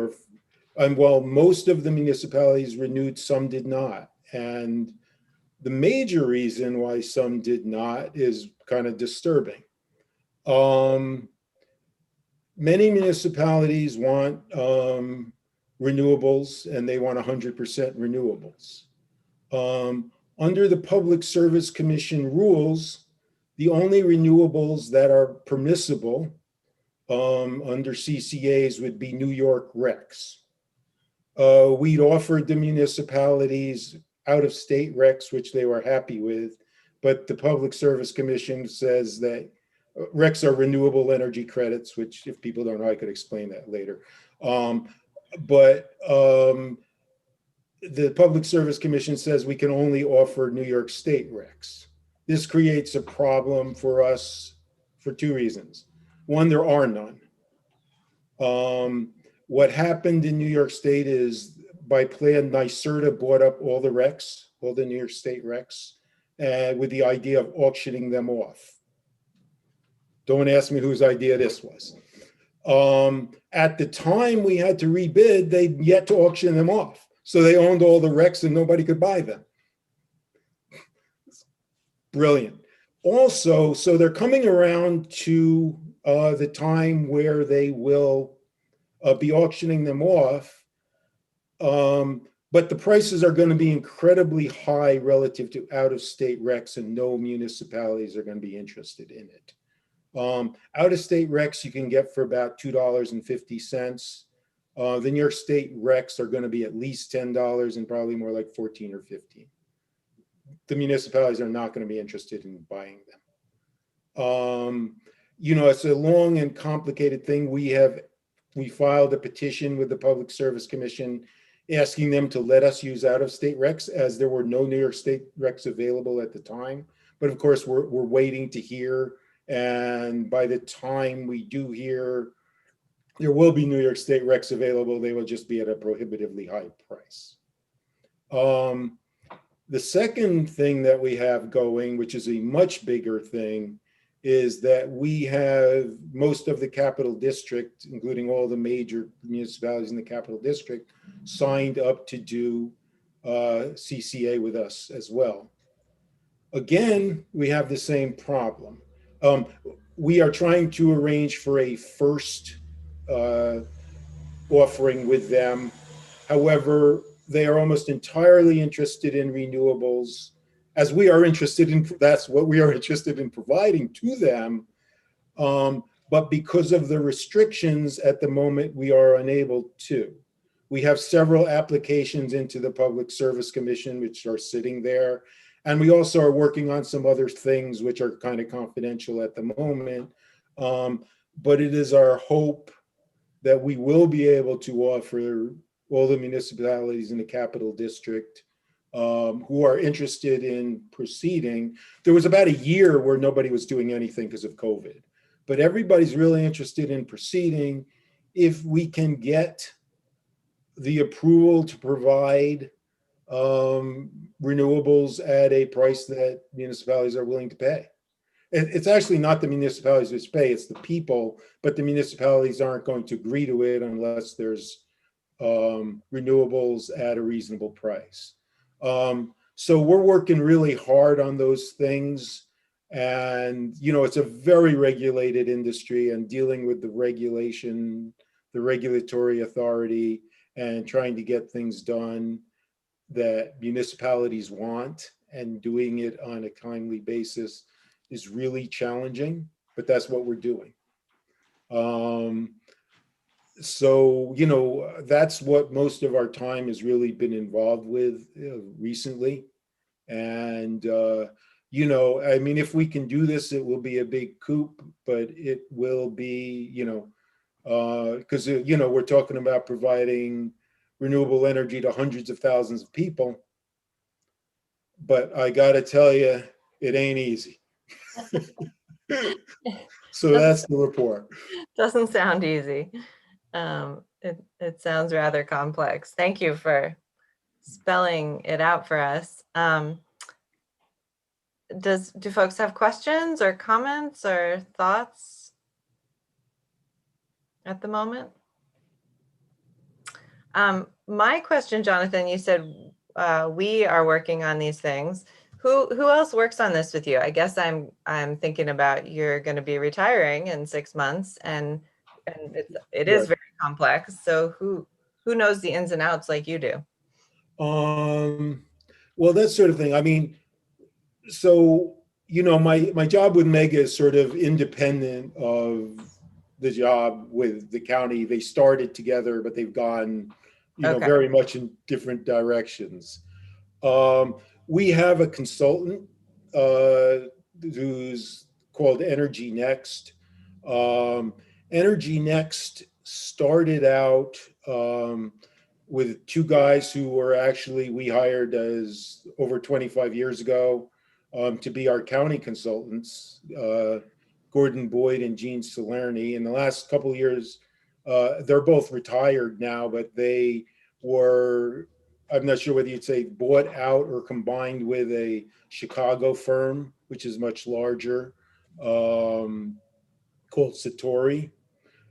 while most of the municipalities renewed, some did not. And the major reason why some did not is kind of disturbing. Many municipalities want renewables, and they want 100% renewables. Under the Public Service Commission rules, the only renewables that are permissible under CCAs would be New York RECs. We'd offered the municipalities out-of-state RECs, which they were happy with, but the Public Service Commission says that RECs are renewable energy credits, which if people don't know, I could explain that later. But the Public Service Commission says we can only offer New York State RECs. This creates a problem for us for 2 reasons. One, there are none. What happened in New York State is by plan, NYSERDA bought up all the RECs, all the New York State RECs, with the idea of auctioning them off. Don't ask me whose idea this was. At the time we had to rebid, they'd yet to auction them off. So they owned all the RECs and nobody could buy them. Brilliant. Also, so they're coming around to the time where they will be auctioning them off. But the prices are going to be incredibly high relative to out-of-state RECs, and no municipalities are going to be interested in it. Out-of-state RECs you can get for about $2.50. The New York State RECs are going to be at least $10 and probably more like 14 or 15. The municipalities are not going to be interested in buying them. It's a long and complicated thing. We filed a petition with the Public Service Commission asking them to let us use out-of-state RECs, as there were no New York State RECs available at the time. But of course, we're waiting to hear. And by the time we do hear, there will be New York State RECs available. They will just be at a prohibitively high price. The second thing that we have going, which is a much bigger thing, is that we have most of the Capital District, including all the major municipalities in the Capital District, signed up to do CCA with us as well. Again, we have the same problem. We are trying to arrange for a first offering with them. However, they are almost entirely interested in renewables, as we are interested in, that's what we are interested in providing to them. But because of the restrictions at the moment, we are unable to. We have several applications into the Public Service Commission, which are sitting there. And we also are working on some other things which are kind of confidential at the moment. But it is our hope that we will be able to offer all the municipalities in the Capital District who are interested in proceeding. There was about a year where nobody was doing anything because of COVID, but everybody's really interested in proceeding if we can get the approval to provide renewables at a price that municipalities are willing to pay. It's actually not the municipalities which pay, it's the people, but the municipalities aren't going to agree to it unless there's renewables at a reasonable price. So we're working really hard on those things. And, you know, it's a very regulated industry, and dealing with the regulation, the regulatory authority, and trying to get things done that municipalities want and doing it on a timely basis is really challenging, but that's what we're doing. So, you know, that's what most of our time has really been involved with recently. And, you know, I mean, if we can do this, it will be a big coup, but it will be, you know, because, you know, we're talking about providing renewable energy to hundreds of thousands of people. But I got to tell you, it ain't easy. So that's the report. Doesn't sound easy. It sounds rather complex. Thank you for spelling it out for us. Do folks have questions or comments or thoughts at the moment? My question, Jonathan, you said we are working on these things. Who else works on this with you? I guess I'm thinking about you're going to be retiring in 6 months, and it is very complex. So who knows the ins and outs like you do? Well, that sort of thing. I mean, so, you know, my job with Mega is sort of independent of the job with the county. They started together, but they've gone, you know, very much in different directions. We have a consultant who's called Energy Next. Energy Next started out with two guys who were actually, we hired as over 25 years ago to be our county consultants, Gordon Boyd and Gene Salerni. In the last couple of years, they're both retired now, but they were, I'm not sure whether you'd say bought out or combined with a Chicago firm, which is much larger, called Satori.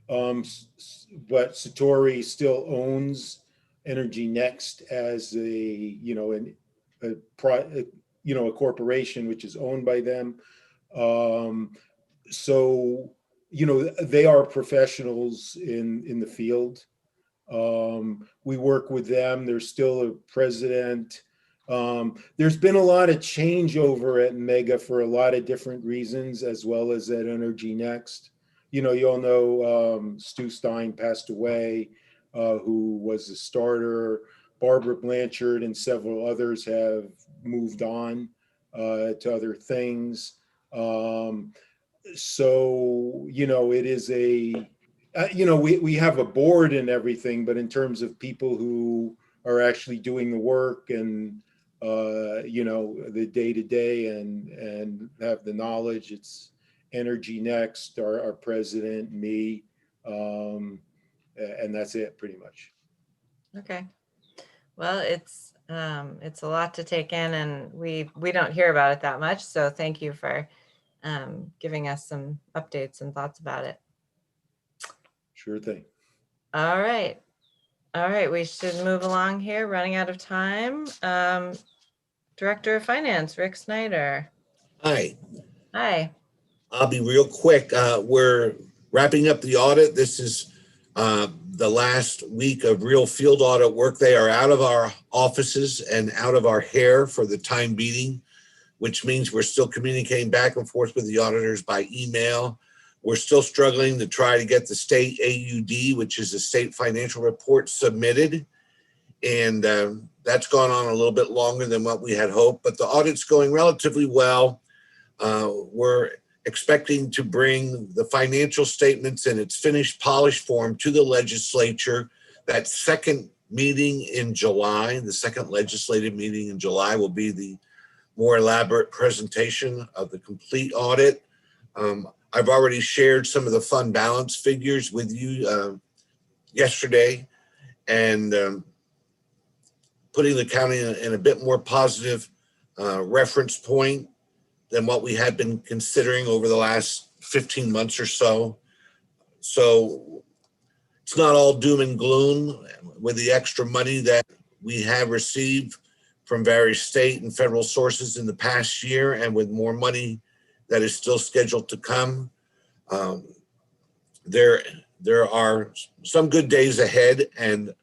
But Satori still owns Energy Next as a, you know, a corporation which is owned by them. So, you know, they are professionals in the field. We work with them. There's still a president. There's been a lot of changeover at Mega for a lot of different reasons, as well as at Energy Next. You know, you all know Stu Stein passed away, who was a starter. Barbara Blanchard and several others have moved on to other things. So, you know, it is a, you know, we have a board and everything, but in terms of people who are actually doing the work and, you know, the day-to-day and have the knowledge, it's Energy Next, our president, me, and that's it pretty much. Okay. Well, it's a lot to take in, and we don't hear about it that much. So thank you for giving us some updates and thoughts about it. Sure thing. All right. All right. We should move along here, running out of time. Director of Finance, Rick Snyder. Hi. Hi. I'll be real quick. We're wrapping up the audit. This is the last week of real field audit work. They are out of our offices and out of our hair for the time being, which means we're still communicating back and forth with the auditors by email. We're still struggling to try to get the state AUD, which is the state financial report, submitted. And that's gone on a little bit longer than what we had hoped, but the audit's going relatively well. We're expecting to bring the financial statements in its finished, polished form to the legislature. That second meeting in July, the second legislative meeting in July, will be the more elaborate presentation of the complete audit. I've already shared some of the fund balance figures with you yesterday, and putting the county in a bit more positive reference point than what we had been considering over the last 15 months or so. So it's not all doom and gloom with the extra money that we have received from various state and federal sources in the past year, and with more money that is still scheduled to come. There are some good days ahead, and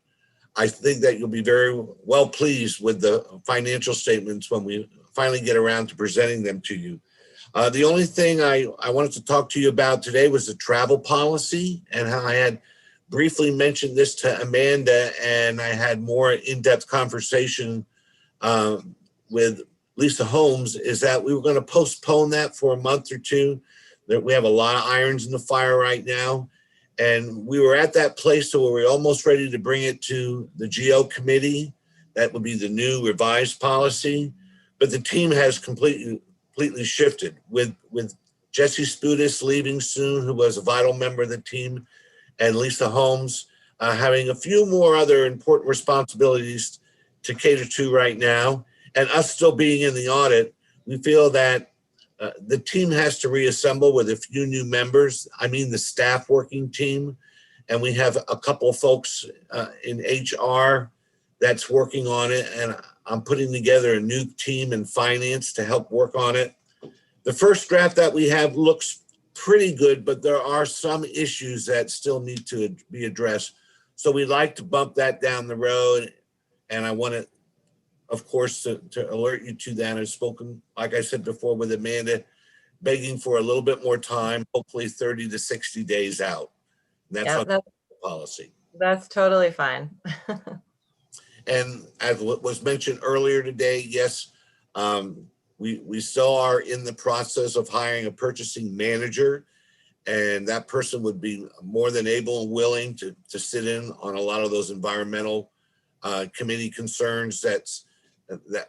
I think that you'll be very well pleased with the financial statements when we finally get around to presenting them to you. The only thing I wanted to talk to you about today was the travel policy, and how I had briefly mentioned this to Amanda, and I had more in-depth conversation with Lisa Holmes, is that we were going to postpone that for a month or two. That we have a lot of irons in the fire right now. And we were at that place where we're almost ready to bring it to the GO committee. That would be the new revised policy. But the team has completely shifted with Jesse Spudis leaving soon, who was a vital member of the team, and Lisa Holmes having a few more other important responsibilities to cater to right now. And us still being in the audit, we feel that the team has to reassemble with a few new members. I mean, the staff working team. And we have a couple of folks in HR that's working on it. And I'm putting together a new team in finance to help work on it. The first draft that we have looks pretty good, but there are some issues that still need to be addressed. So we'd like to bump that down the road. And I want to, of course, to alert you to that. I've spoken, like I said before, with Amanda, begging for a little bit more time, hopefully 30 to 60 days out. And that's on the policy. That's totally fine. And as was mentioned earlier today, yes, we still are in the process of hiring a purchasing manager, and that person would be more than able and willing to sit in on a lot of those environmental committee concerns that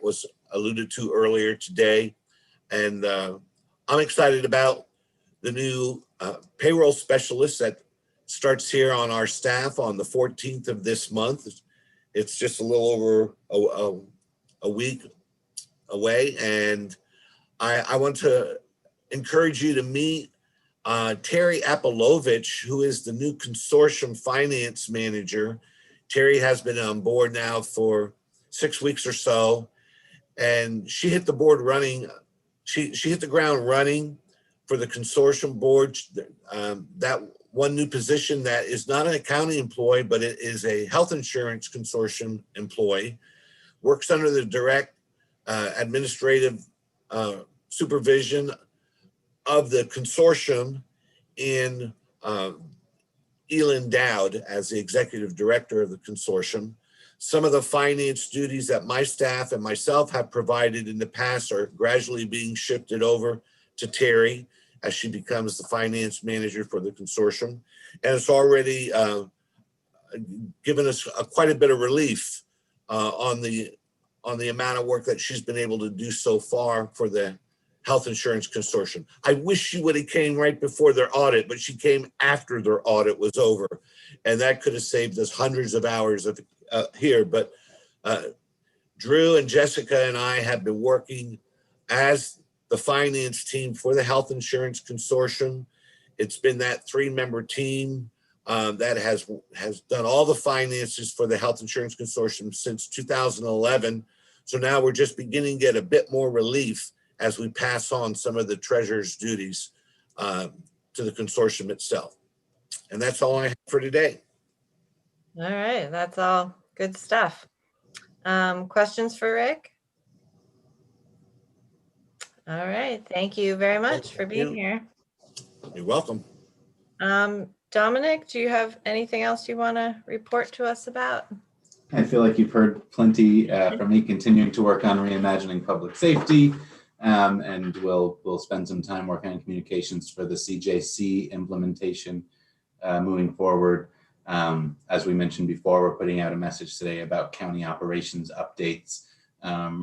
was alluded to earlier today. And I'm excited about the new payroll specialist that starts here on our staff on the 14th of this month. It's just a little over a week away. And I want to encourage you to meet Terry Apolovich, who is the new consortium finance manager. Terry has been on board now for 6 weeks or so, and she hit the board running. She hit the ground running for the consortium board. That one new position that is not an accounting employee, but it is a health insurance consortium employee, works under the direct administrative supervision of the consortium in Elin Dowd as the executive director of the consortium. Some of the finance duties that my staff and myself have provided in the past are gradually being shifted over to Terry as she becomes the finance manager for the consortium. And it's already given us quite a bit of relief on the amount of work that she's been able to do so far for the health insurance consortium. I wish she would have came right before their audit, but she came after their audit was over. And that could have saved us hundreds of hours of here. But Drew and Jessica and I have been working as the finance team for the health insurance consortium. It's been that 3-member team that has done all the finances for the health insurance consortium since 2011. So now we're just beginning to get a bit more relief as we pass on some of the treasurer's duties to the consortium itself. And that's all I have for today. All right, that's all good stuff. Questions for Rick? All right, thank you very much for being here. You're welcome. Dominic, do you have anything else you want to report to us about? I feel like you've heard plenty from me, continuing to work on reimagining public safety. And we'll spend some time working on communications for the CJC implementation moving forward. As we mentioned before, we're putting out a message today about county operations updates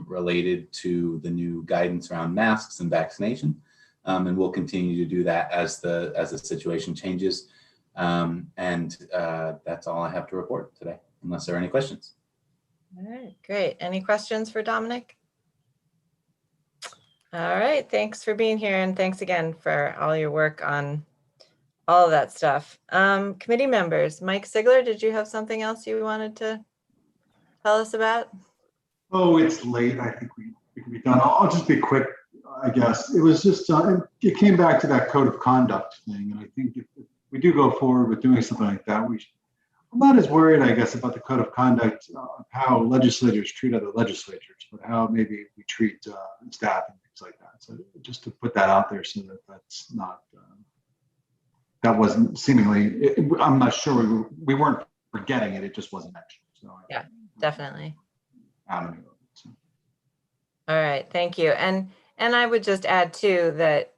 related to the new guidance around masks and vaccination. And we'll continue to do that as the situation changes. And that's all I have to report today, unless there are any questions. All right, great. Any questions for Dominic? All right, thanks for being here, and thanks again for all your work on all of that stuff. Committee members, Mike Sigler, did you have something else you wanted to tell us about? Oh, it's late. I think we can be done. I'll just be quick, I guess. It was just, it came back to that code of conduct thing. And I think if we do go forward with doing something like that, I'm not as worried, I guess, about the code of conduct of how legislators treat other legislatures, but how maybe we treat staff and things like that. So just to put that out there so that that's not, that wasn't seemingly, I'm not sure we weren't forgetting it. It just wasn't mentioned. So yeah, definitely. Out of it, so. All right, thank you. And I would just add too that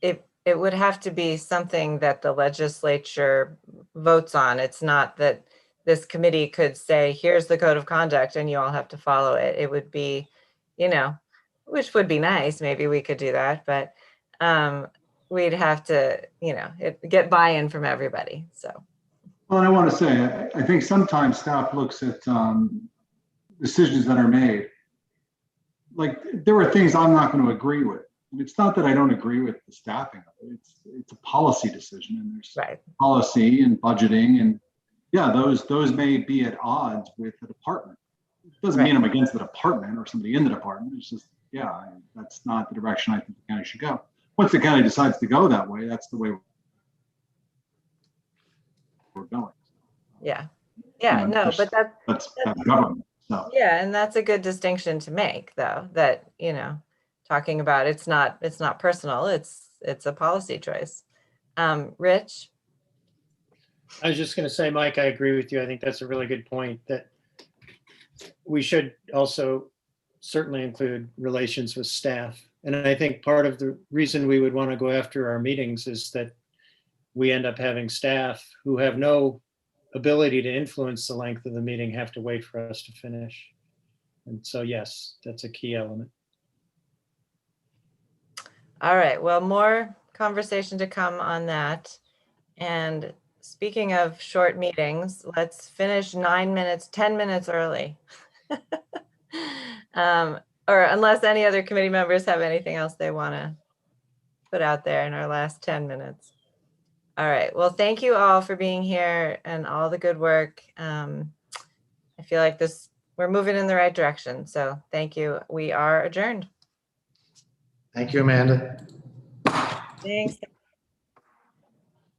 it would have to be something that the legislature votes on. It's not that this committee could say, here's the code of conduct and you all have to follow it. It would be, which would be nice. Maybe we could do that, but we'd have to, get buy-in from everybody. So. Well, I want to say, I think sometimes staff looks at decisions that are made. Like there are things I'm not going to agree with. And it's not that I don't agree with the staffing of it. It's a policy decision, and there's policy and budgeting, and yeah, those may be at odds with the department. It doesn't mean I'm against the department or somebody in the department. It's just, yeah, that's not the direction I think the county should go. Once the county decides to go that way, that's the way we're going. Yeah, no, but that's government. So. Yeah, and that's a good distinction to make, though, that talking about it's not personal, it's a policy choice. Rich? I was just going to say, Mike, I agree with you. I think that's a really good point, that we should also certainly include relations with staff. And I think part of the reason we would want to go after our meetings is that we end up having staff who have no ability to influence the length of the meeting have to wait for us to finish. And so, yes, that's a key element. All right, well, more conversation to come on that. And speaking of short meetings, let's finish 10 minutes early. Or unless any other committee members have anything else they want to put out there in our last 10 minutes. All right, well, thank you all for being here and all the good work. I feel like we're moving in the right direction. So thank you. We are adjourned. Thank you, Amanda. Thanks.